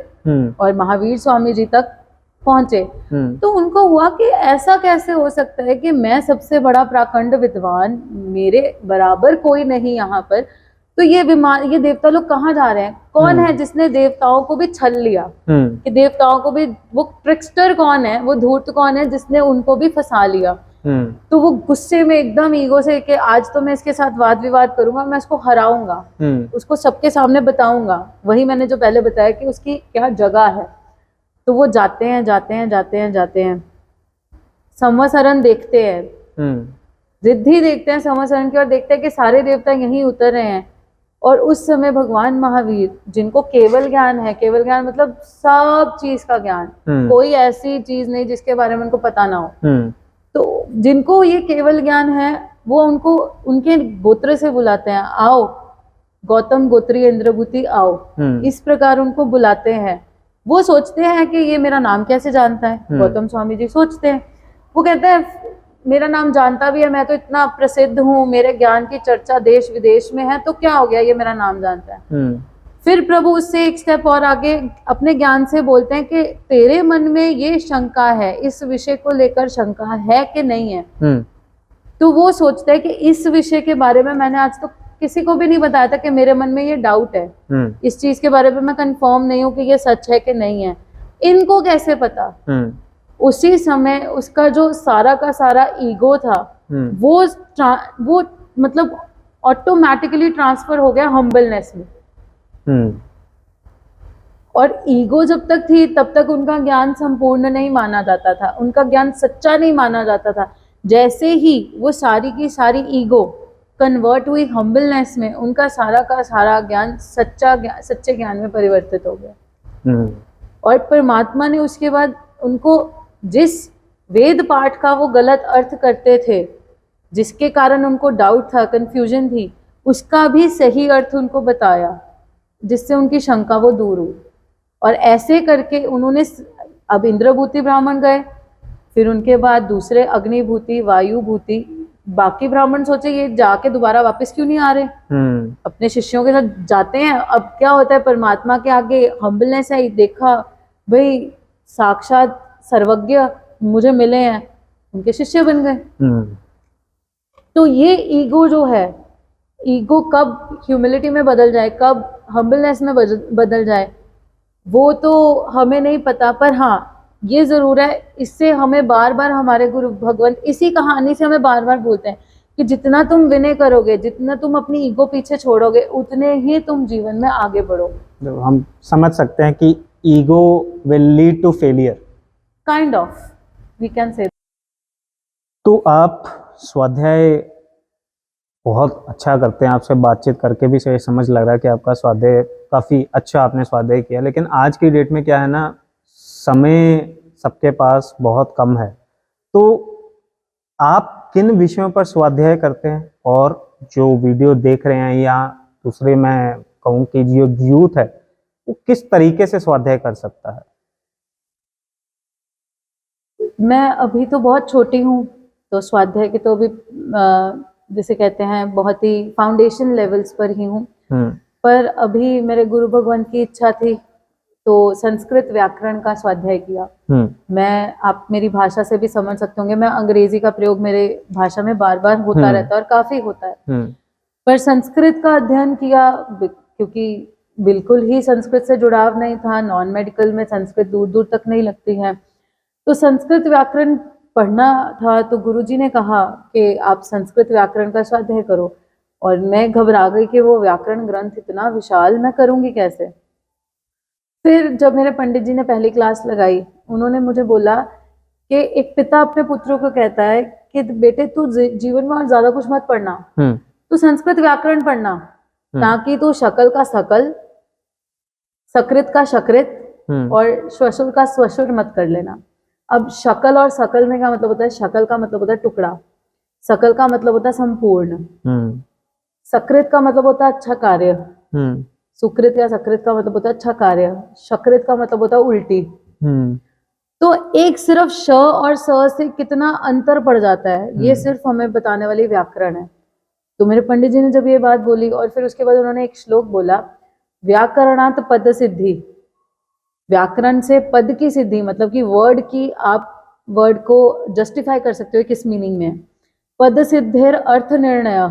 और महावीर स्वामी जी तक पहुंचे। तो उनको हुआ कि ऐसा कैसे हो सकता है कि मैं सबसे बड़ा प्रकांड विद्वान, मेरे बराबर कोई नहीं यहाँ पर, तो ये देवता लोग कहाँ जा रहे हैं? कौन है जिसने देवताओं को भी छल लिया, कि देवताओं को भी, वो ट्रिक्स्टर कौन है, वो धूर्त कौन है जिसने उनको भी फंसा लिया? तो वो गुस्से में एकदम ईगो से कि आज तो मैं इसके साथ वाद विवाद करूंगा, मैं इसको हराऊंगा, उसको सबके सामने बताऊंगा। वही मैंने जो पहले बताया कि उसकी क्या जगह है। तो वो जाते हैं, संवत्सरण देखते हैं, रिद्धि देखते हैं संवत्सरण की, और देखते हैं कि सारे देवता यहीं उतर रहे हैं। और उस समय भगवान महावीर, जिनको केवल ज्ञान है, केवल ज्ञान मतलब सब चीज का ज्ञान, कोई ऐसी चीज नहीं जिसके बारे में उनको पता ना हो, तो जिनको ये केवल ज्ञान है, वो उनको उनके गोत्र से बुलाते हैं, आओ गौतम गोत्रीय इंद्रभूति आओ, इस प्रकार उनको बुलाते हैं। वो सोचते हैं कि ये मेरा नाम कैसे जानता है? गौतम स्वामी जी सोचते हैं, वो कहते हैं मेरा नाम जानता भी है, मैं तो इतना प्रसिद्ध हूँ, मेरे ज्ञान की चर्चा देश विदेश में है, तो क्या हो गया, ये मेरा नाम जानता है। फिर प्रभु उससे एक स्टेप और आगे अपने ज्ञान से बोलते हैं कि तेरे मन में ये शंका है, इस विषय को लेकर शंका है कि नहीं है? तो वो सोचता है कि इस विषय के बारे में मैंने आज तक किसी को भी नहीं बताया था कि मेरे मन में ये डाउट है, इस चीज के बारे में मैं कंफर्म नहीं हूँ कि ये सच है कि नहीं है, इनको कैसे पता? उसी समय उसका जो सारा का सारा ईगो था, वो मतलब ऑटोमेटिकली ट्रांसफर हो गया हम्बलनेस में। और ईगो जब तक थी तब तक उनका ज्ञान संपूर्ण नहीं माना जाता था, उनका ज्ञान सच्चा नहीं माना जाता था। जैसे ही वो सारी की सारी ईगो कन्वर्ट हुई हम्बलनेस में, उनका सारा का सारा ज्ञान सच्चे ज्ञान में परिवर्तित हो गया। और परमात्मा ने उसके बाद उनको जिस वेद पाठ का वो गलत अर्थ करते थे, जिसके कारण उनको डाउट था, कंफ्यूजन थी, उसका भी सही अर्थ उनको बताया, जिससे उनकी शंका वो दूर हुई। और ऐसे करके उन्होंने, अब इंद्रभूति ब्राह्मण गए, फिर उनके बाद दूसरे अग्निभूति, वायुभूति, बाकी ब्राह्मण सोचे ये जाके दोबारा वापस क्यों नहीं आ रहे, अपने शिष्यों के साथ जाते हैं। अब क्या होता है, परमात्मा के आगे हम्बलनेस है, देखा भाई साक्षात सर्वज्ञ मुझे मिले हैं, उनके शिष्य बन गए। तो ये ईगो जो है, ईगो कब ह्यूमिलिटी में बदल जाए, कब हम्बलनेस में बदल जाए, वो तो हमें नहीं पता। पर हाँ, ये जरूर है, इससे हमें बार बार हमारे गुरु भगवान इसी कहानी से हमें बार बार बोलते हैं कि जितना तुम विनय करोगे, जितना तुम अपनी ईगो पीछे छोड़ोगे, उतने ही तुम जीवन में आगे बढ़ोगे। हम समझ सकते हैं कि ego will lead to failure, kind of we can say. तो आप स्वाध्याय बहुत अच्छा करते हैं, आपसे बातचीत करके भी सही समझ लग रहा है कि आपका स्वाध्याय काफ़ी अच्छा आपने स्वाध्याय किया। लेकिन आज की डेट में क्या है ना, समय सबके पास बहुत कम है, तो आप किन विषयों पर स्वाध्याय करते हैं? और जो वीडियो देख रहे हैं या दूसरे मैं कहूँ कि जो यूथ है, वो किस तरीके से स्वाध्याय कर सकता है? मैं अभी तो बहुत छोटी हूँ, तो स्वाध्याय के तो अभी जिसे कहते हैं बहुत ही फाउंडेशन लेवल्स पर ही हूँ। पर अभी मेरे गुरु भगवान की इच्छा थी तो संस्कृत व्याकरण का स्वाध्याय किया। मैं, आप मेरी भाषा से भी समझ सकते होंगे, मैं अंग्रेजी का प्रयोग मेरे भाषा में बार बार होता रहता है और काफी होता है। पर संस्कृत का अध्ययन किया क्योंकि बिल्कुल ही संस्कृत से जुड़ाव नहीं था, नॉन मेडिकल में संस्कृत दूर दूर तक नहीं लगती है, तो संस्कृत व्याकरण पढ़ना था। तो गुरुजी ने कहा कि आप संस्कृत व्याकरण का स्वाध्याय करो। और मैं घबरा गई कि वो व्याकरण ग्रंथ इतना विशाल मैं करूँगी कैसे। फिर जब मेरे पंडित जी ने पहली क्लास लगाई, उन्होंने मुझे बोला कि एक पिता अपने पुत्रों को कहता है कि बेटे तू जीवन में और ज़्यादा कुछ मत पढ़ना, तू संस्कृत व्याकरण पढ़ना, ताकि तू शकल का सकल, सकृत का शकृत और श्वशुर का स्वशुर मत कर लेना। अब शकल और सकल में क्या मतलब होता है? शकल का मतलब होता है टुकड़ा, सकल का मतलब होता है संपूर्ण, सकृत का मतलब होता है अच्छा कार्य, सुकृत या सकृत का मतलब होता है अच्छा कार्य, शकृत का मतलब होता है उल्टी। तो एक सिर्फ श और स से कितना अंतर पड़ जाता है, ये सिर्फ हमें बताने वाली व्याकरण है। तो मेरे पंडित जी ने जब ये बात बोली और फिर उसके बाद उन्होंने एक श्लोक बोला, व्याकरणात् पद सिद्धि, व्याकरण से पद की सिद्धि, मतलब कि वर्ड की आप वर्ड को जस्टिफाई कर सकते हो किस मीनिंग में। पद सिद्धिर अर्थ निर्णय,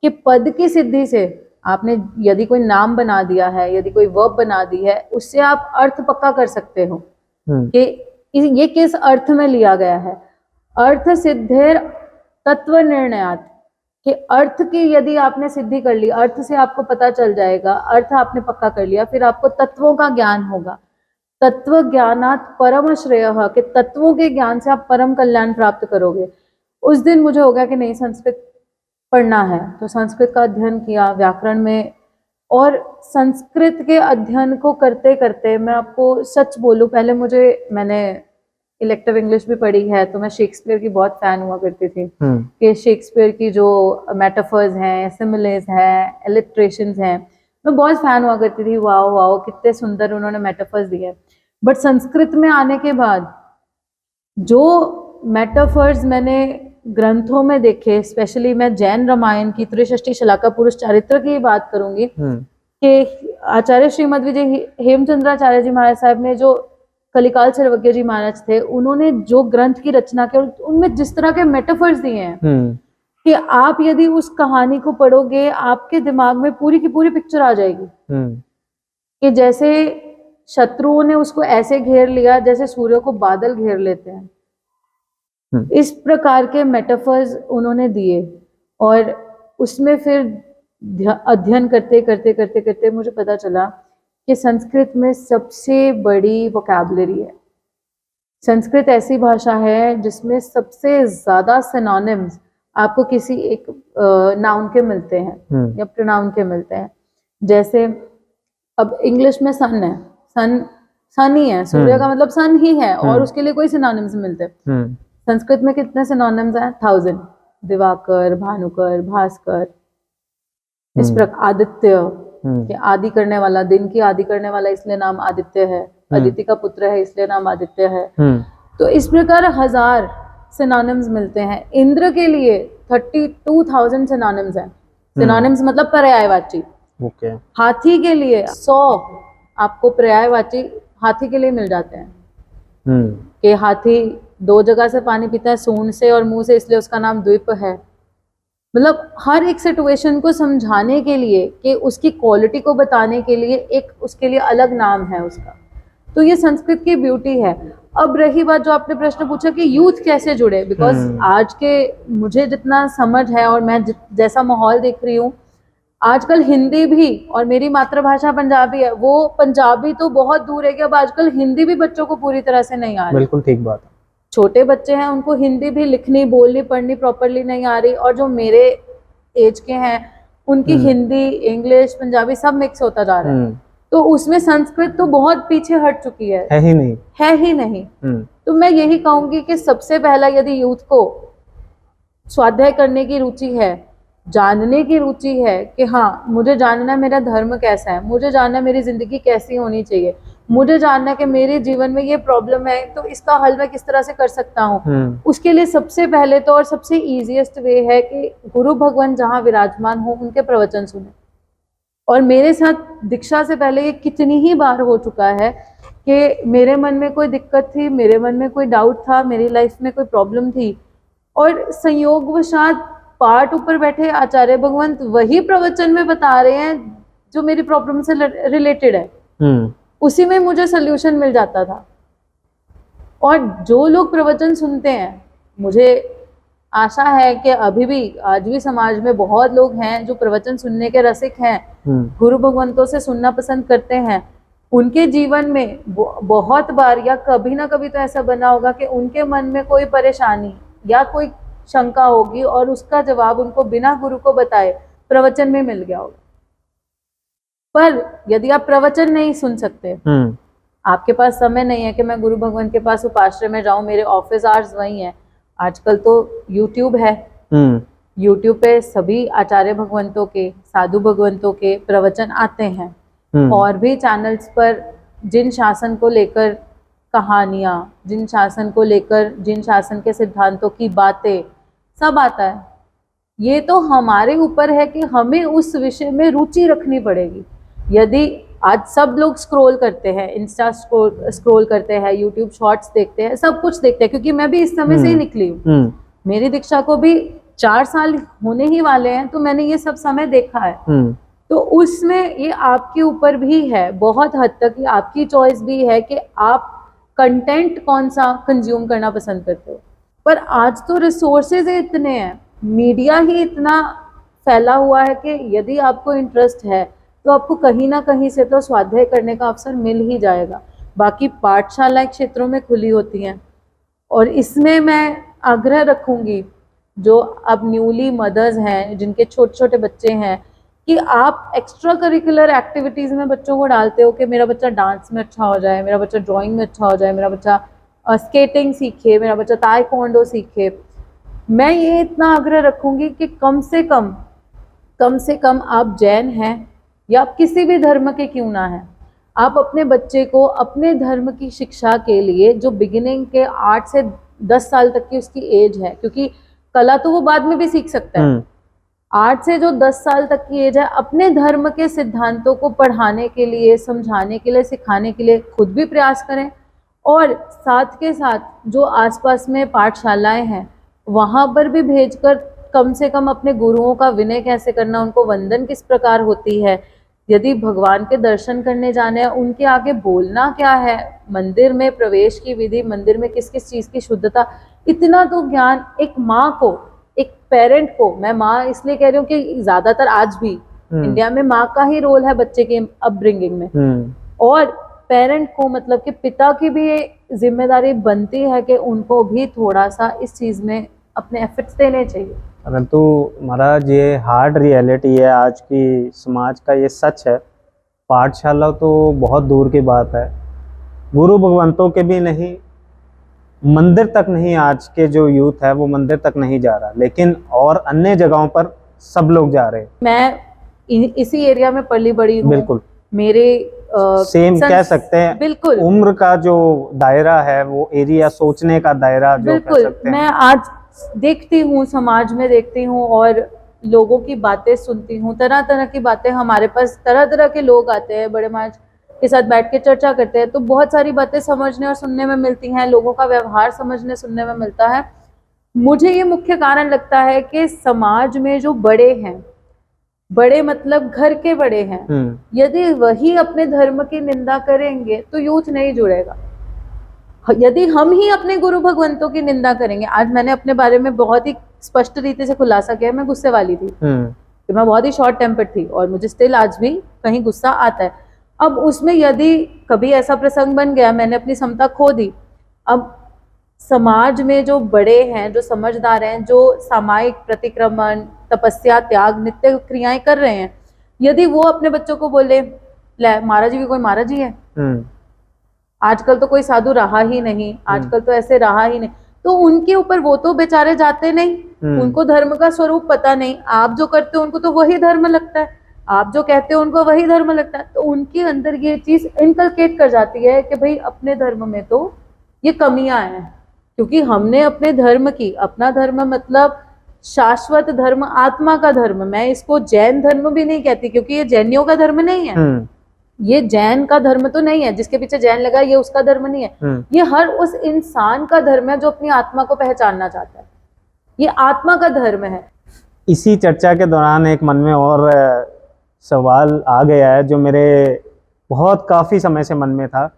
कि पद की सिद्धि से आपने यदि कोई नाम बना दिया है, यदि कोई वर्ब बना दी है, उससे आप अर्थ पक्का कर सकते हो कि ये किस अर्थ में लिया गया है। अर्थ सिद्धिर तत्व निर्णयात्, कि अर्थ की यदि आपने सिद्धि कर ली, अर्थ से आपको पता चल जाएगा, अर्थ आपने पक्का कर लिया, फिर आपको तत्वों का ज्ञान होगा। तत्व ज्ञानात् परम श्रेय, कि तत्वों के ज्ञान से आप परम कल्याण प्राप्त करोगे। उस दिन मुझे हो गया कि नहीं, संस्कृत पढ़ना है, तो संस्कृत का अध्ययन किया व्याकरण में। और संस्कृत के अध्ययन को करते करते मैं आपको सच बोलूं, पहले मैंने इलेक्टिव इंग्लिश भी पढ़ी है, तो मैं शेक्सपियर की बहुत फैन हुआ करती थी कि शेक्सपियर की जो मेटाफर्स हैं, सिमिलेस हैं, एलिट्रेशंस हैं, मैं बहुत फैन हुआ करती थी। वाओ वाओ, कितने सुंदर उन्होंने मेटाफर्स दिए। बट संस्कृत में आने के बाद जो मेटाफर्स मैंने ग्रंथों में देखे, स्पेशली मैं जैन रामायण की त्रिषष्टि शलाका पुरुष चारित्र की बात करूंगी कि आचार्य श्रीमद विजय हेमचंद्राचार्य जी महाराज साहब ने, जो कलिकाल सर्वज्ञ जी महाराज थे, उन्होंने जो ग्रंथ की रचना की, उनमें जिस तरह के मेटाफर्स दिए हैं कि आप यदि उस कहानी को पढ़ोगे, आपके दिमाग में पूरी की पूरी पिक्चर आ जाएगी कि जैसे शत्रुओं ने उसको ऐसे घेर लिया जैसे सूर्य को बादल घेर लेते हैं। इस प्रकार के मेटाफर्स उन्होंने दिए, और उसमें फिर अध्ययन करते करते करते करते मुझे पता चला कि संस्कृत में सबसे बड़ी वोकैबुलरी है। संस्कृत ऐसी भाषा है जिसमें सबसे ज्यादा सिनोनिम्स आपको किसी एक नाउन के मिलते हैं या प्रोनाउन के मिलते हैं। जैसे अब इंग्लिश में सन है, सन ही है, सूर्य का मतलब सन ही है, और उसके लिए कोई सिनोनिम्स मिलते हैं। संस्कृत में कितने सिनोनिम्स हैं? 1000। दिवाकर, भानुकर, भास्कर, इस प्रकार आदित्य, कि आदि करने वाला, दिन की आदि करने वाला, इसलिए नाम आदित्य है। अदिति का पुत्र है, इसलिए नाम आदित्य है। तो इस प्रकार 1000 सिनोनिम्स मिलते हैं। इंद्र के लिए 32,000 सिनोनिम्स हैं। सिनोनिम्स मतलब पर्यायवाची। हाथी के लिए 100 आपको पर्यायवाची हाथी के लिए मिल जाते हैं कि हाथी 2 जगह से पानी पीता है, सूंड से और मुंह से, इसलिए उसका नाम द्वीप है। मतलब हर एक सिचुएशन को समझाने के लिए, कि उसकी क्वालिटी को बताने के लिए एक उसके लिए अलग नाम है उसका। तो ये संस्कृत की ब्यूटी है। अब रही बात जो आपने प्रश्न पूछा कि यूथ कैसे जुड़े, बिकॉज आज के मुझे जितना समझ है और मैं जैसा माहौल देख रही हूँ, आजकल हिंदी भी, और मेरी मातृभाषा पंजाबी है, वो पंजाबी तो बहुत दूर है कि अब आजकल हिंदी भी बच्चों को पूरी तरह से नहीं आ रही। बिल्कुल ठीक बात है। छोटे बच्चे हैं, उनको हिंदी भी लिखनी, बोलनी, पढ़नी प्रॉपरली नहीं आ रही, और जो मेरे एज के हैं उनकी हिंदी, इंग्लिश, पंजाबी सब मिक्स होता जा रहा है। तो उसमें संस्कृत तो बहुत पीछे हट चुकी है ही नहीं, है ही नहीं। तो मैं यही कहूंगी कि सबसे पहला, यदि यूथ को स्वाध्याय करने की रुचि है, जानने की रुचि है कि हाँ मुझे जानना मेरा धर्म कैसा है, मुझे जानना मेरी जिंदगी कैसी होनी चाहिए, मुझे जानना कि मेरे जीवन में ये प्रॉब्लम है तो इसका हल मैं किस तरह से कर सकता हूँ, उसके लिए सबसे पहले तो और सबसे इजीएस्ट वे है कि गुरु भगवान जहाँ विराजमान हो उनके प्रवचन सुने। और मेरे साथ दीक्षा से पहले ये कितनी ही बार हो चुका है कि मेरे मन में कोई दिक्कत थी, मेरे मन में कोई डाउट था, मेरी लाइफ में कोई प्रॉब्लम थी, और संयोगवशात पाठ ऊपर बैठे आचार्य भगवंत वही प्रवचन में बता रहे हैं जो मेरी प्रॉब्लम से रिलेटेड है। उसी में मुझे सोल्यूशन मिल जाता था। और जो लोग प्रवचन सुनते हैं, मुझे आशा है कि अभी भी आज भी समाज में बहुत लोग हैं जो प्रवचन सुनने के रसिक हैं, गुरु भगवंतों से सुनना पसंद करते हैं। उनके जीवन में बहुत बार या कभी ना कभी तो ऐसा बना होगा कि उनके मन में कोई परेशानी या कोई शंका होगी और उसका जवाब उनको बिना गुरु को बताए प्रवचन में मिल गया होगा। पर यदि आप प्रवचन नहीं सुन सकते, आपके पास समय नहीं है कि मैं गुरु भगवंत के पास उपाश्रय में जाऊं, मेरे ऑफिस आवर्स वही हैं, आजकल तो यूट्यूब है, यूट्यूब पे सभी आचार्य भगवंतों के, साधु भगवंतों के प्रवचन आते हैं। और भी चैनल्स पर जिन शासन को लेकर कहानियां, जिन शासन को लेकर, जिन शासन के सिद्धांतों की बातें, सब आता है। ये तो हमारे ऊपर है कि हमें उस विषय में रुचि रखनी पड़ेगी। यदि आज सब लोग स्क्रॉल करते हैं, इंस्टा स्क्रॉल करते हैं, यूट्यूब शॉर्ट्स देखते हैं, सब कुछ देखते हैं, क्योंकि मैं भी इस समय से ही निकली हूँ। मेरी दीक्षा को भी 4 साल होने ही वाले हैं, तो मैंने ये सब समय देखा है। तो उसमें ये आपके ऊपर भी है, बहुत हद तक ये आपकी चॉइस भी है कि आप कंटेंट कौन सा कंज्यूम करना पसंद करते हो। पर आज तो रिसोर्सेज इतने हैं, मीडिया ही इतना फैला हुआ है कि यदि आपको इंटरेस्ट है तो आपको कहीं ना कहीं से तो स्वाध्याय करने का अवसर मिल ही जाएगा। बाकी पाठशालाएं क्षेत्रों में खुली होती हैं, और इसमें मैं आग्रह रखूंगी जो अब न्यूली मदर्स हैं, जिनके छोटे छोटे बच्चे हैं, कि आप एक्स्ट्रा करिकुलर एक्टिविटीज़ में बच्चों को डालते हो कि मेरा बच्चा डांस में अच्छा हो जाए, मेरा बच्चा ड्राइंग में अच्छा हो जाए, मेरा बच्चा स्केटिंग सीखे, मेरा बच्चा ताइक्वांडो सीखे। मैं ये इतना आग्रह रखूंगी कि कम से कम आप जैन हैं या आप किसी भी धर्म के क्यों ना हैं, आप अपने बच्चे को अपने धर्म की शिक्षा के लिए, जो बिगिनिंग के 8 से 10 साल तक की उसकी एज है, क्योंकि कला तो वो बाद में भी सीख सकता है, 8 से जो 10 साल तक की एज है, अपने धर्म के सिद्धांतों को पढ़ाने के लिए, समझाने के लिए, सिखाने के लिए खुद भी प्रयास करें। और साथ के साथ जो आसपास में पाठशालाएं हैं वहाँ पर भी भेजकर कम से कम अपने गुरुओं का विनय कैसे करना, उनको वंदन किस प्रकार होती है, यदि भगवान के दर्शन करने जाने हैं उनके आगे बोलना क्या है, मंदिर में प्रवेश की विधि, मंदिर में किस किस चीज़ की शुद्धता, इतना तो ज्ञान एक माँ को, एक पेरेंट को, मैं माँ इसलिए कह रही हूँ कि ज़्यादातर आज भी इंडिया में माँ का ही रोल है बच्चे के अपब्रिंगिंग में, और पेरेंट को, मतलब कि पिता की भी ये जिम्मेदारी बनती है कि उनको भी थोड़ा सा इस चीज़ में अपने एफर्ट्स देने चाहिए। परंतु महाराज ये हार्ड रियलिटी है आज की समाज का, ये सच है। पाठशाला तो बहुत दूर की बात है, गुरु भगवंतों के भी नहीं, मंदिर तक नहीं, आज के जो यूथ है वो मंदिर तक नहीं जा रहा, लेकिन और अन्य जगहों पर सब लोग जा रहे हैं। मैं इसी एरिया में पली बड़ी हूँ, बिल्कुल मेरे सेम कह सकते हैं, बिल्कुल उम्र का जो दायरा है वो एरिया, सोचने का दायरा जो बिल्कुल कह सकते हैं। मैं आज देखती हूँ, समाज में देखती हूँ और लोगों की बातें सुनती हूँ, तरह तरह की बातें, हमारे पास तरह तरह के लोग आते हैं, बड़े महाराज के साथ बैठ के चर्चा करते हैं, तो बहुत सारी बातें समझने और सुनने में मिलती हैं, लोगों का व्यवहार समझने सुनने में मिलता है। मुझे ये मुख्य कारण लगता है कि समाज में जो बड़े हैं, बड़े मतलब घर के बड़े हैं, यदि वही अपने धर्म की निंदा करेंगे तो यूथ नहीं जुड़ेगा। यदि हम ही अपने गुरु भगवंतों की निंदा करेंगे, आज मैंने अपने बारे में बहुत ही स्पष्ट रीति से खुलासा किया, मैं गुस्से वाली थी, कि मैं बहुत ही शॉर्ट टेम्पर्ड थी और मुझे स्टिल आज भी कहीं गुस्सा आता है। अब उसमें यदि कभी ऐसा प्रसंग बन गया, मैंने अपनी समता खो दी, अब समाज में जो बड़े हैं, जो समझदार हैं, जो सामायिक प्रतिक्रमण, तपस्या, त्याग, नित्य क्रियाएं कर रहे हैं, यदि वो अपने बच्चों को बोले ले महाराज जी भी कोई महाराज ही है, आजकल तो कोई साधु रहा ही नहीं, आजकल तो ऐसे रहा ही नहीं, तो उनके ऊपर वो तो बेचारे जाते नहीं, उनको धर्म का स्वरूप पता नहीं, आप जो करते हो उनको तो वही धर्म लगता है, आप जो कहते हो उनको वही धर्म लगता है, तो उनके अंदर ये चीज इनकलकेट कर जाती है कि भाई अपने धर्म में तो ये कमियां हैं, क्योंकि हमने अपने धर्म की, अपना धर्म मतलब शाश्वत धर्म, आत्मा का धर्म, मैं इसको जैन धर्म भी नहीं कहती क्योंकि ये जैनियों का धर्म नहीं है, ये जैन का धर्म तो नहीं है, जिसके पीछे जैन लगा ये उसका धर्म नहीं है, ये हर उस इंसान का धर्म है जो अपनी आत्मा को पहचानना चाहता है, ये आत्मा का धर्म है। इसी चर्चा के दौरान एक मन में और सवाल आ गया है जो मेरे बहुत काफी समय से मन में था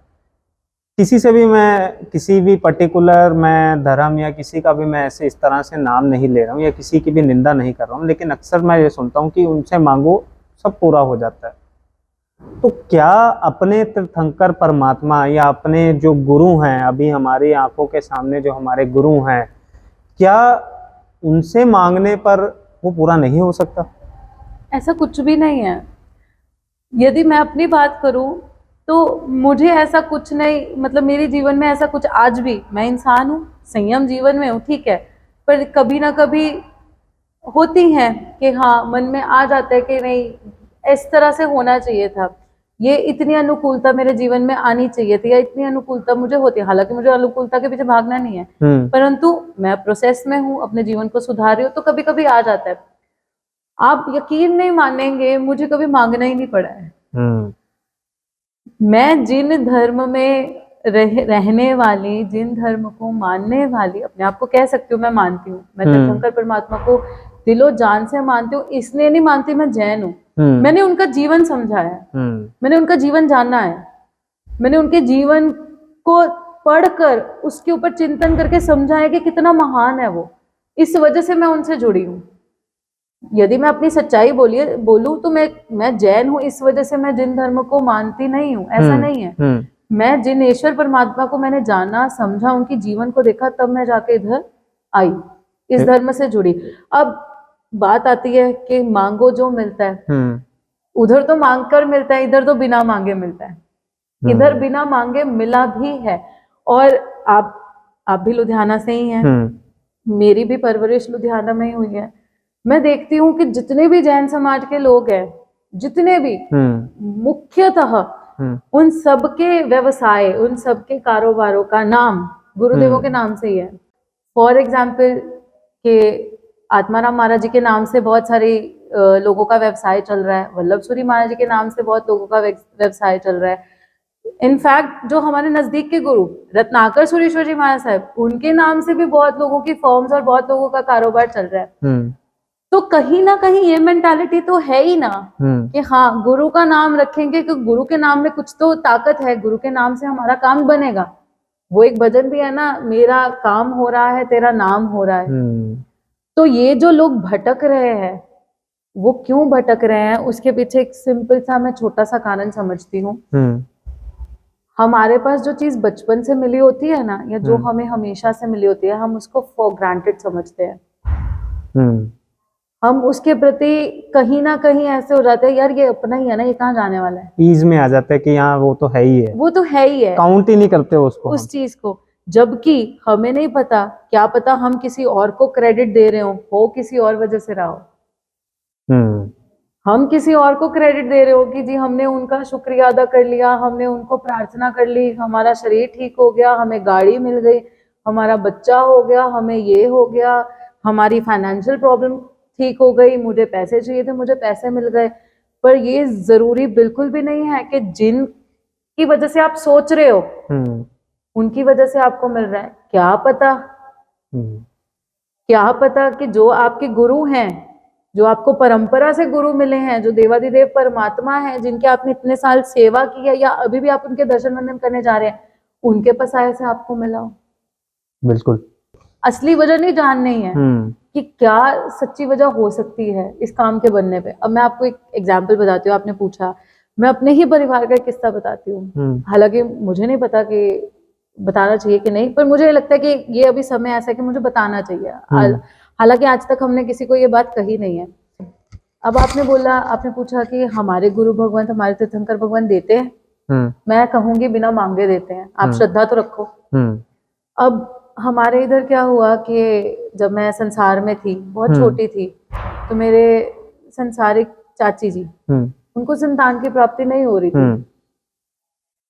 किसी से भी मैं किसी भी पर्टिकुलर मैं धर्म या किसी का भी मैं ऐसे इस तरह से नाम नहीं ले रहा हूँ या किसी की भी निंदा नहीं कर रहा हूँ, लेकिन अक्सर मैं ये सुनता हूँ कि उनसे मांगो सब पूरा हो जाता है। तो क्या अपने तीर्थंकर परमात्मा या अपने जो गुरु हैं, अभी हमारी आंखों के सामने जो हमारे गुरु हैं, क्या उनसे मांगने पर वो पूरा नहीं हो सकता? ऐसा कुछ भी नहीं है। यदि मैं अपनी बात करूं तो मुझे ऐसा कुछ नहीं, मतलब मेरे जीवन में ऐसा कुछ, आज भी मैं इंसान हूँ, संयम जीवन में हूँ, ठीक है, पर कभी ना कभी होती हैं कि हाँ मन में आ जाता है कि नहीं इस तरह से होना चाहिए था, ये इतनी अनुकूलता मेरे जीवन में आनी चाहिए थी, या इतनी अनुकूलता मुझे होती है। हालांकि मुझे अनुकूलता के पीछे भागना नहीं है, परंतु मैं प्रोसेस में हूँ, अपने जीवन को सुधार रही हूँ, तो कभी कभी आ जाता है। आप यकीन नहीं मानेंगे, मुझे कभी मांगना ही नहीं पड़ा है। मैं जिन धर्म में रहने वाली, जिन धर्म को मानने वाली, अपने आप को कह सकती हूँ मैं मानती हूँ, मैं तीर्थंकर परमात्मा को दिलो जान से मानती हूँ। इसलिए नहीं मानती मैं जैन हूँ, मैंने उनका जीवन समझा है, मैंने उनका जीवन जाना है, मैंने उनके जीवन को पढ़कर उसके ऊपर चिंतन करके समझा है कि कितना महान है वो। इस वजह से मैं उनसे जुड़ी हूँ। यदि मैं अपनी सच्चाई बोलूं तो मैं जैन हूँ, इस वजह से मैं जिन धर्म को मानती नहीं हूँ, ऐसा नहीं है। मैं जिन ईश्वर परमात्मा को मैंने जाना, समझा, उनकी जीवन को देखा, तब मैं जाके इधर आई, इस धर्म से जुड़ी। अब बात आती है कि मांगो जो मिलता है, उधर तो मांग कर मिलता है, इधर तो बिना मांगे मिलता है। इधर बिना मांगे मिला भी है। और आप भी लुधियाना से ही हैं, मेरी भी परवरिश लुधियाना में ही हुई है। मैं देखती हूँ कि जितने भी जैन समाज के लोग हैं, जितने भी, मुख्यतः उन सबके व्यवसाय, उन सबके कारोबारों का नाम गुरुदेवों के नाम से ही है। फॉर एग्जाम्पल के आत्माराम महाराज जी के नाम से बहुत सारे लोगों का व्यवसाय चल रहा है, वल्लभ सूरी महाराज जी के नाम से बहुत लोगों का व्यवसाय चल रहा है। इनफैक्ट जो हमारे नजदीक के गुरु रत्नाकर सुरेश्वर जी महाराज साहब, उनके नाम से भी बहुत लोगों की फॉर्म्स और बहुत लोगों का कारोबार चल रहा है। तो कहीं ना कहीं ये मेंटालिटी तो है ही ना कि हाँ गुरु का नाम रखेंगे, कि गुरु के नाम में कुछ तो ताकत है, गुरु के नाम से हमारा काम बनेगा। वो एक भजन भी है ना, मेरा काम हो रहा है तेरा नाम हो रहा है। तो ये जो लोग भटक रहे हैं, वो क्यों भटक रहे हैं, उसके पीछे एक सिंपल सा मैं छोटा सा कारण समझती हूँ। हमारे पास जो चीज बचपन से मिली होती है ना, या जो हमें हमेशा से मिली होती है, हम उसको फॉर ग्रांटेड समझते हैं। हम उसके प्रति कहीं ना कहीं ऐसे हो जाते हैं, यार ये अपना ही है ना, ये कहाँ जाने वाला है, ईज में आ जाता है कि हाँ वो तो है ही है, वो तो है ही है, काउंट ही नहीं करते उसको, उस चीज को। जबकि हमें नहीं पता, क्या पता हम किसी और को क्रेडिट दे रहे हो किसी और वजह से रहा हो। हम किसी और को क्रेडिट दे रहे हो कि जी हमने उनका शुक्रिया अदा कर लिया, हमने उनको प्रार्थना कर ली, हमारा शरीर ठीक हो गया, हमें गाड़ी मिल गई, हमारा बच्चा हो गया, हमें ये हो गया, हमारी फाइनेंशियल प्रॉब्लम ठीक हो गई, मुझे पैसे चाहिए थे, मुझे पैसे मिल गए। पर ये जरूरी बिल्कुल भी नहीं है कि जिन की वजह से आप सोच रहे हो उनकी वजह से आपको मिल रहा है। क्या पता कि जो आपके गुरु हैं, जो आपको परंपरा से गुरु मिले हैं, जो देवाधिदेव परमात्मा हैं, जिनके आपने इतने साल सेवा की है, या अभी भी आप उनके दर्शन वंदन करने जा रहे हैं, उनके पसाये से आपको मिला हो। बिल्कुल असली वजह नहीं जाननी है कि क्या सच्ची वजह हो सकती है इस काम के बनने पे। अब मैं आपको एक एग्जाम्पल बताती हूँ, आपने पूछा, मैं अपने ही परिवार का किस्सा बताती हूँ। हालांकि मुझे नहीं पता कि बताना चाहिए कि नहीं, पर मुझे लगता है कि ये अभी समय ऐसा है कि मुझे बताना चाहिए। हालांकि आज तक हमने किसी को ये बात कही नहीं है। अब आपने पूछा कि हमारे गुरु भगवंत, हमारे तीर्थंकर भगवान देते हैं, मैं कहूंगी बिना मांगे देते हैं। आप श्रद्धा तो रखो। अब हमारे इधर क्या हुआ कि जब मैं संसार में थी, बहुत छोटी थी, तो मेरे संसारिक चाची जी, उनको संतान की प्राप्ति नहीं हो रही थी।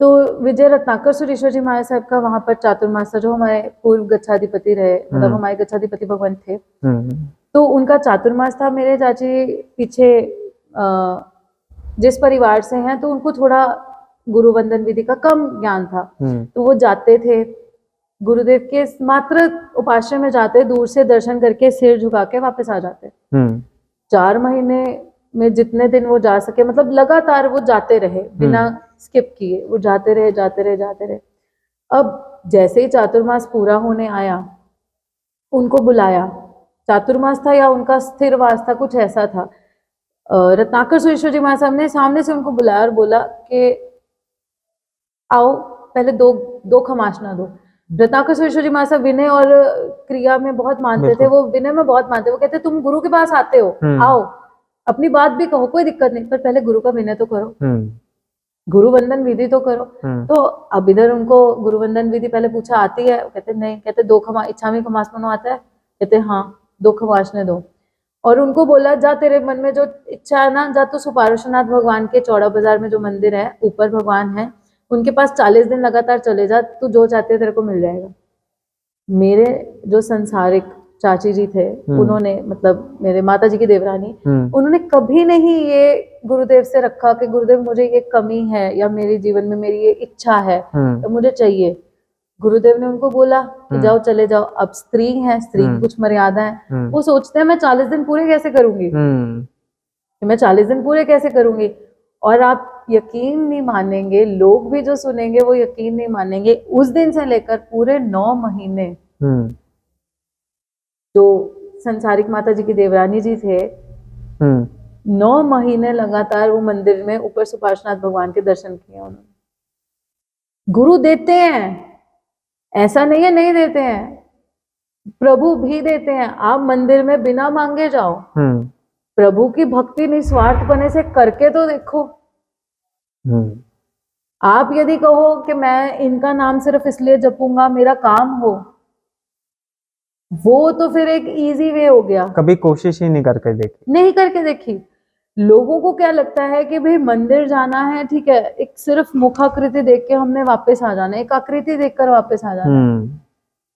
तो विजय रत्नाकर सुरेश्वर जी महाराज साहब का वहां पर चातुर्मास था, जो हमारे पूर्व गच्छाधिपति रहे, मतलब हमारे गच्छाधिपति भगवान थे। तो उनका चातुर्मास था। मेरे चाची पीछे जिस परिवार से हैं, तो उनको थोड़ा गुरु वंदन विधि का कम ज्ञान था। तो वो जाते थे गुरुदेव के मात्र उपाश्रय में, जाते, दूर से दर्शन करके सिर झुका के वापस आ जाते। 4 महीने में जितने दिन वो जा सके, मतलब लगातार वो जाते रहे बिना स्किप किए, वो जाते रहे। अब जैसे ही चातुर्मास पूरा होने आया, उनको बुलाया। चातुर्मास था या उनका स्थिर वास था, कुछ ऐसा था। रत्नाकर सुरेश्वर जी महाराज साहब ने सामने से उनको बुलाया और बोला कि आओ पहले दो खमासना दो। रत्नाकर सुरेश्वर जी महाराज साहब विनय और क्रिया में बहुत मानते थे, बिल्कुल। वो विनय में बहुत मानते। वो कहते तुम गुरु के पास आते हो, आओ अपनी बात भी कहो, कोई दिक्कत नहीं, पर पहले गुरु का विनय तो करो, गुरु वंदन विधि तो करो। तो अब इधर उनको गुरु वंदन विधि पहले पूछा आती है, कहते नहीं। कहते दो खमा इच्छामी खमासमनो आता है? कहते हाँ, दो खमासने दो। और उनको बोला जा तेरे मन में जो इच्छा है ना, जा तो सुपार्श्वनाथ भगवान के चौड़ा बाजार में जो मंदिर है, ऊपर भगवान है, उनके पास 40 दिन लगातार चले जा, तू जो चाहते तेरे को मिल जाएगा। मेरे जो संसारिक चाची जी थे, उन्होंने मतलब मेरे माता जी की देवरानी, उन्होंने कभी नहीं ये गुरुदेव से रखा कि गुरुदेव मुझे ये कमी है या मेरे जीवन में मेरी ये इच्छा है तो मुझे चाहिए। गुरुदेव ने उनको बोला कि जाओ चले जाओ। अब स्त्री है, स्त्री की कुछ मर्यादा है। वो सोचते हैं मैं 40 दिन पूरे कैसे करूंगी, मैं 40 दिन पूरे कैसे करूंगी। और आप यकीन नहीं मानेंगे, लोग भी जो सुनेंगे वो यकीन नहीं मानेंगे, उस दिन से लेकर पूरे 9 महीने जो संसारिक माता जी की देवरानी जी थे, 9 महीने लगातार वो मंदिर में ऊपर सुपार्श्वनाथ भगवान के दर्शन किए उन्होंने। गुरु देते हैं, ऐसा नहीं है नहीं देते हैं, प्रभु भी देते हैं। आप मंदिर में बिना मांगे जाओ, प्रभु की भक्ति निस्वार्थ पने से करके तो देखो। आप यदि कहो कि मैं इनका नाम सिर्फ इसलिए जपूंगा मेरा काम हो, वो तो फिर एक इजी वे हो गया। कभी कोशिश ही नहीं करके देखी। लोगों को क्या लगता है कि भाई मंदिर जाना है, ठीक है, एक सिर्फ मुखाकृति देख के हमने वापस आ जाना है, एक आकृति देखकर वापस आ जाना है।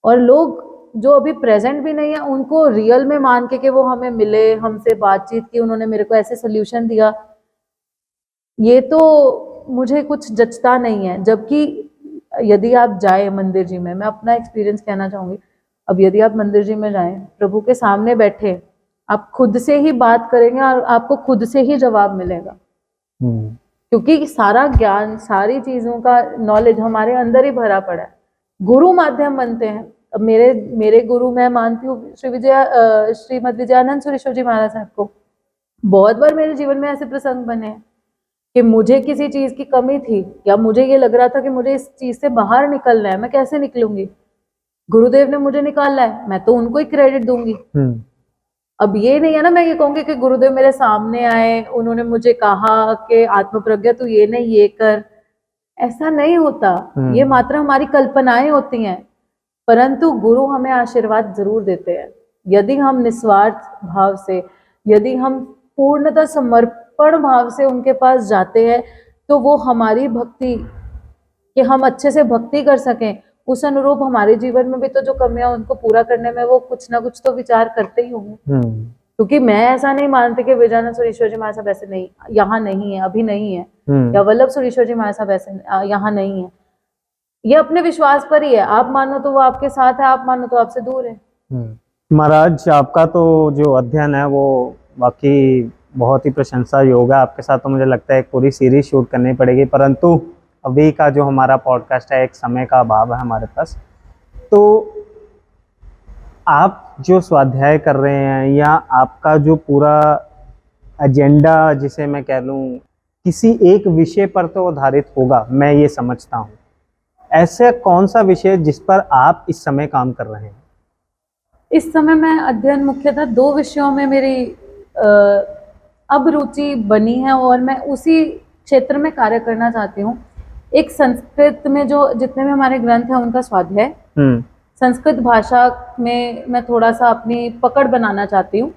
और लोग जो अभी प्रेजेंट भी नहीं है, उनको रियल में मान के कि वो हमें मिले, हमसे बातचीत की, उन्होंने मेरे को ऐसे सोल्यूशन दिया, ये तो मुझे कुछ जचता नहीं है। जबकि यदि आप जाए मंदिर जी में, मैं अपना एक्सपीरियंस कहना चाहूंगी, अब यदि आप मंदिर जी में जाएं, प्रभु के सामने बैठे, आप खुद से ही बात करेंगे और आपको खुद से ही जवाब मिलेगा। क्योंकि सारा ज्ञान, सारी चीजों का नॉलेज हमारे अंदर ही भरा पड़ा है। गुरु माध्यम बनते हैं। अब मेरे गुरु मैं मानती हूँ श्रीमद विजयानंद सुरेश्वर जी महाराज साहब को। बहुत बार मेरे जीवन में ऐसे प्रसंग बने हैं कि मुझे किसी चीज की कमी थी या मुझे ये लग रहा था कि मुझे इस चीज से बाहर निकलना है, मैं कैसे निकलूंगी, गुरुदेव ने मुझे निकाला है, मैं तो उनको ही क्रेडिट दूंगी। अब ये नहीं है ना, मैं ये कहूंगी कि गुरुदेव मेरे सामने आए, उन्होंने मुझे कहा कि आत्म प्रज्ञा तू ये नहीं ये कर, ऐसा नहीं होता। ये मात्र हमारी कल्पनाएं होती हैं, परंतु गुरु हमें आशीर्वाद जरूर देते हैं। यदि हम निस्वार्थ भाव से, यदि हम पूर्णतः समर्पण भाव से उनके पास जाते हैं, तो वो हमारी भक्ति, कि हम अच्छे से भक्ति कर सकें, उस अनुरूप हमारे जीवन में भी तो जो कमियां, उनको पूरा करने में वो कुछ ना कुछ तो विचार करते ही होंगे। क्योंकि मैं ऐसा नहीं मानती कि विजयानंद सुरेश्वर जी महाराज साहब ऐसे नहीं, यहाँ नहीं है, अभी नहीं है, या वल्लभ सुरेश्वर जी महाराज साहब ऐसे यहाँ नहीं है। ये अपने विश्वास पर ही है। आप मानो तो वो आपके साथ है, आप मानो तो आपसे दूर है। महाराज, आपका तो जो अध्ययन है वो वाकई बहुत ही प्रशंसा योग्य है। आपके साथ तो मुझे लगता है एक पूरी सीरीज शूट करनी पड़ेगी, परंतु अभी का जो हमारा पॉडकास्ट है, एक समय का अभाव है हमारे पास। तो आप जो स्वाध्याय कर रहे हैं या आपका जो पूरा एजेंडा, जिसे मैं कह लूँ, किसी एक विषय पर तो आधारित होगा, मैं ये समझता हूँ। ऐसा कौन सा विषय जिस पर आप इस समय काम कर रहे हैं? इस समय मैं अध्ययन मुख्यतः 2 विषयों में मेरी अब रुचि बनी है और मैं उसी क्षेत्र में कार्य करना चाहती हूँ। एक संस्कृत में जो जितने भी हमारे ग्रंथ हैं उनका स्वाध्याय, संस्कृत भाषा में मैं थोड़ा सा अपनी पकड़ बनाना चाहती हूँ।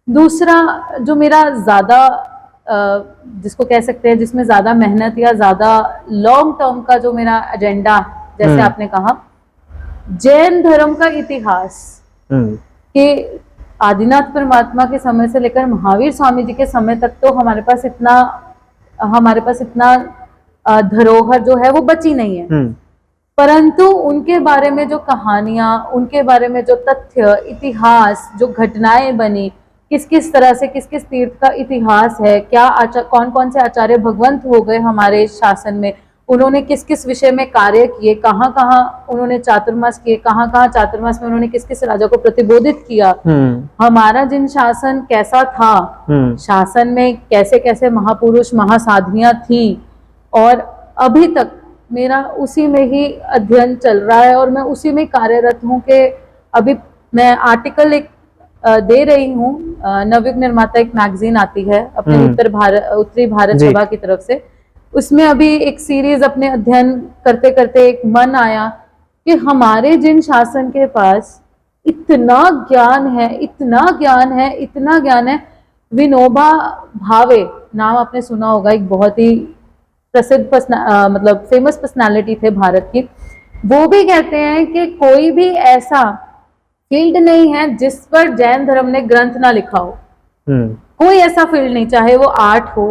दूसरा जो मेरा ज़्यादा जिसको कह सकते हैं, जिसमें ज़्यादा मेहनत या ज़्यादा लॉन्ग टर्म का जो मेरा एजेंडा, जैसे आपने कहा, जैन धर्म का इतिहास, कि आदिनाथ परमात्मा के समय से लेकर महावीर स्वामी जी के समय तक तो हमारे पास इतना धरोहर जो है वो बची नहीं है, परंतु उनके बारे में जो कहानियां, उनके बारे में जो तथ्य, इतिहास, जो घटनाएं बनी, किस किस तरह से किस किस तीर्थ का इतिहास है, क्या कौन कौन से आचार्य भगवंत हो गए हमारे शासन में, उन्होंने किस किस विषय में कार्य किए, कहाँ कहाँ उन्होंने चातुर्मास किए, कहाँ कहाँ चातुर्मास में उन्होंने किस किस राजा को प्रतिबोधित किया, हमारा जिन शासन कैसा था, शासन में कैसे कैसे महापुरुष महासाध्वियां थी, और अभी तक मेरा उसी में ही अध्ययन चल रहा है और मैं उसी में कार्यरत हूँ कि अभी मैं आर्टिकल एक दे रही हूँ। नवयुग निर्माता एक मैगजीन आती है अपने उत्तरी भारत सभा की तरफ से, उसमें अभी एक सीरीज अपने अध्ययन करते करते एक मन आया कि हमारे जिन शासन के पास इतना ज्ञान है, इतना ज्ञान है, इतना ज्ञान है। विनोबा भावे नाम आपने सुना होगा, एक बहुत ही प्रसिद्ध मतलब फेमस पर्सनालिटी थे भारत की। वो भी कहते हैं कि कोई भी ऐसा फील्ड नहीं है जिस पर जैन धर्म ने ग्रंथ ना लिखा हो। कोई ऐसा फील्ड नहीं, चाहे वो आर्ट हो,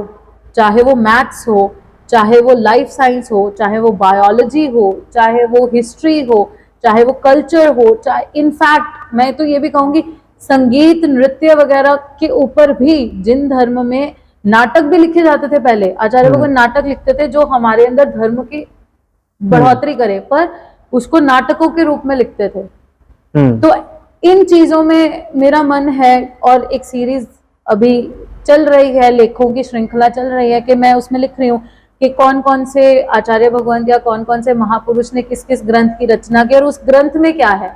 चाहे वो मैथ्स हो, चाहे वो लाइफ साइंस हो, चाहे वो बायोलॉजी हो, चाहे वो हिस्ट्री हो, चाहे वो कल्चर हो, चाहे इनफैक्ट मैं तो ये भी कहूंगी संगीत नृत्य वगैरह के ऊपर भी जिन धर्म में नाटक भी लिखे जाते थे। पहले आचार्य भगवान नाटक लिखते थे जो हमारे अंदर धर्म की बढ़ोतरी करे, पर उसको नाटकों के रूप में लिखते थे। तो इन चीजों में मेरा मन है और एक सीरीज अभी चल रही है, लेखों की श्रृंखला चल रही है कि मैं उसमें लिख रही हूँ कि कौन कौन से आचार्य भगवान या कौन कौन से महापुरुष ने किस किस ग्रंथ की रचना की और उस ग्रंथ में क्या है,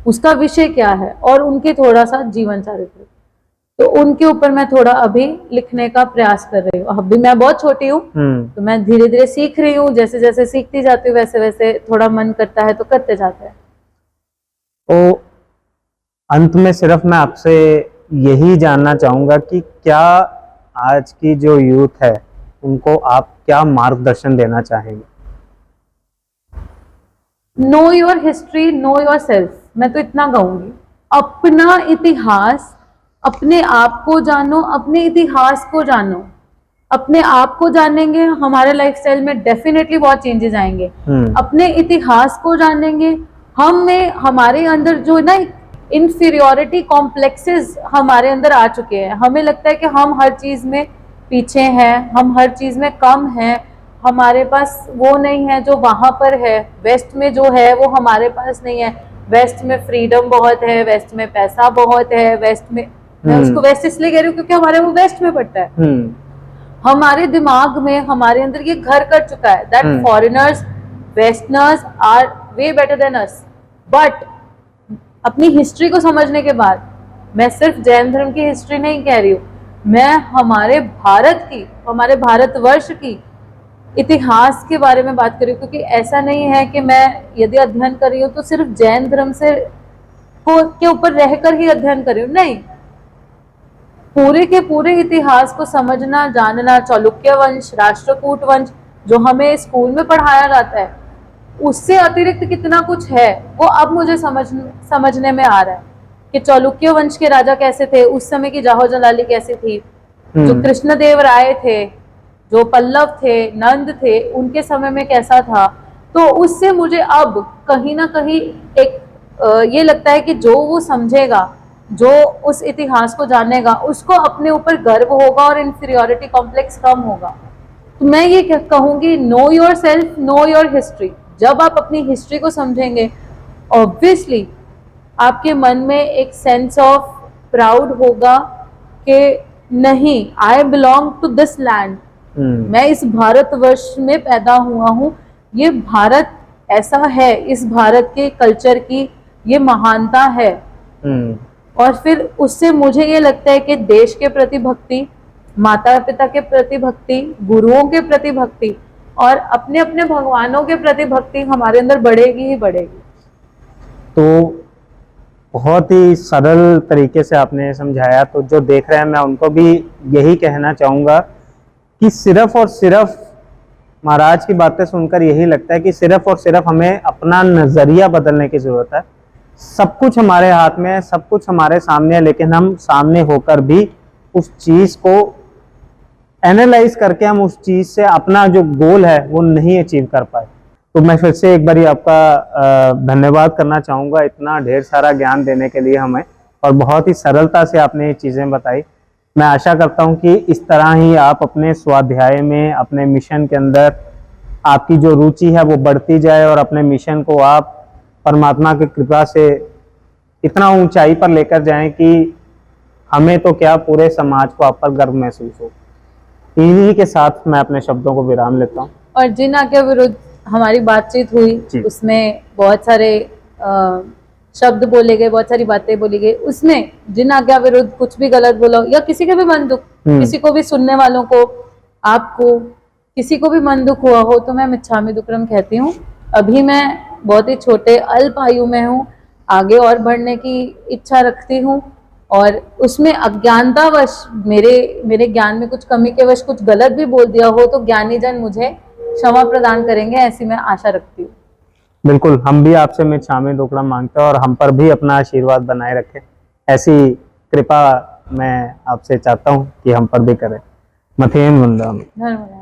उसका विषय क्या है और उनके थोड़ा सा जीवन चरित्र, तो उनके ऊपर मैं थोड़ा अभी लिखने का प्रयास कर रही हूँ। अभी मैं बहुत छोटी हूँ तो मैं धीरे धीरे सीख रही हूँ, जैसे जैसे सीखती जाती हूँ वैसे वैसे थोड़ा मन करता है तो करते जाते हैं। तो अंत में सिर्फ मैं आपसे यही जानना चाहूंगा कि क्या आज की जो यूथ है उनको आप क्या मार्गदर्शन देना चाहेंगे? Know your history, know your self. मैं तो इतना कहूंगी, अपना इतिहास, अपने आप को जानो, अपने इतिहास को जानो। अपने आप को जानेंगे हमारे लाइफस्टाइल में डेफिनेटली बहुत चेंजेस आएंगे। अपने इतिहास को जानेंगे, हम में हमारे अंदर जो ना इन्फीरियोरिटी कॉम्प्लेक्सेस हमारे अंदर आ चुके हैं। हमें लगता है कि हम हर चीज में पीछे हैं, हम हर चीज में कम हैं, हमारे पास वो नहीं है जो वहां पर है। वेस्ट में जो है वो हमारे पास नहीं है। वेस्ट में फ्रीडम बहुत है, वेस्ट में पैसा बहुत है, वेस्ट में, मैं उसको वेस्ट इसलिए कह रही हूँ क्योंकि हमारे वो वेस्ट में पड़ता है। हमारे दिमाग में, हमारे अंदर ये घर कर चुका है that foreigners, westerners are way better than us. But अपनी हिस्ट्री को समझने के बाद, मैं सिर्फ जैन धर्म की हिस्ट्री नहीं कह रही हूँ, मैं हमारे भारत की, हमारे भारतवर्ष की इतिहास के बारे में बात कर रही हूँ। क्योंकि ऐसा नहीं है कि मैं यदि अध्ययन कर रही हूँ तो सिर्फ जैन धर्म से के ऊपर रहकर ही अध्ययन कर रही हूँ, नहीं, पूरे के पूरे इतिहास को समझना, जानना, चालुक्य वंश, राष्ट्रकूट वंश जो हमें स्कूल में पढ़ाया जाता है, उससे अतिरिक्त कितना कुछ है वो अब मुझे समझने में आ रहा है कि चालुक्य वंश के राजा कैसे थे, उस समय की जाहो जलाली कैसी थी, जो कृष्णदेव राय थे, जो पल्लव थे, नंद थे, उनके समय में कैसा था। तो उससे मुझे अब कहीं ना कहीं एक ये लगता है कि जो वो समझेगा, जो उस इतिहास को जानेगा, उसको अपने ऊपर गर्व होगा और इन्फीरियोरिटी कॉम्प्लेक्स कम होगा। तो मैं ये कहूंगी, know your self, know your history. जब आप अपनी हिस्ट्री को समझेंगे, ऑब्वियसली आपके मन में एक सेंस ऑफ प्राउड होगा कि नहीं, I belong to this land, मैं इस भारतवर्ष में पैदा हुआ हूँ, ये भारत ऐसा है, इस भारत के कल्चर की ये महानता है। और फिर उससे मुझे ये लगता है कि देश के प्रति भक्ति, माता पिता के प्रति भक्ति, गुरुओं के प्रति भक्ति और अपने अपने भगवानों के प्रति भक्ति हमारे अंदर बढ़ेगी ही बढ़ेगी। तो बहुत ही सरल तरीके से आपने समझाया। तो जो देख रहे हैं मैं उनको भी यही कहना चाहूँगा कि सिर्फ और सिर्फ महाराज की बातें सुनकर यही लगता है कि सिर्फ और सिर्फ हमें अपना नज़रिया बदलने की ज़रूरत है। सब कुछ हमारे हाथ में है, सब कुछ हमारे सामने है, लेकिन हम सामने होकर भी उस चीज़ को एनालाइज करके हम उस चीज़ से अपना जो गोल है वो नहीं अचीव कर पाए। तो मैं फिर से एक बार आपका धन्यवाद करना चाहूँगा इतना ढेर सारा ज्ञान देने के लिए हमें, और बहुत ही सरलता से आपने ये चीज़ें बताई। मैं आशा करता हूँ कि इस तरह ही आप अपने स्वाध्याय में, अपने मिशन के अंदर आपकी जो रुचि है वो बढ़ती जाए और अपने मिशन को आप परमात्मा की कृपा से इतना ऊंचाई पर लेकर जाएं कि हमें तो क्या पूरे समाज को आप पर गर्व महसूस हो। इन्हीं के साथ मैं अपने शब्दों को विराम लेता हूँ। और जिन आज्ञा विरुद्ध हमारी बातचीत जी। हुई उसमें बहुत सारे शब्द बोले गए, बहुत सारी बातें बोली गई, उसमें जिन आज्ञा विरुद्ध कुछ भी गलत बोला हो या किसी के भी मन दुख, किसी को भी, सुनने वालों को, आपको किसी को भी मन दुख हुआ हो तो मैं मिच्छामि दुक्कडम कहती हूँ। अभी मैं बहुत ही छोटे अल्प आयु में हूँ, आगे और बढ़ने की इच्छा रखती हूँ और उसमें अज्ञानतावश मेरे ज्ञान में कुछ कमी के वश कुछ गलत भी बोल दिया हो तो ज्ञानी जन मुझे क्षमा प्रदान करेंगे, ऐसी मैं आशा रखती हूँ। बिल्कुल, हम भी आपसे मिच्छामि दुक्कडम मांगते हैं और हम पर भी अपना आशीर्वाद बनाए रखें, ऐसी कृपा मैं आपसे चाहता हूँ कि हम पर भी करें। मथेन वंदनम। धन्यवाद।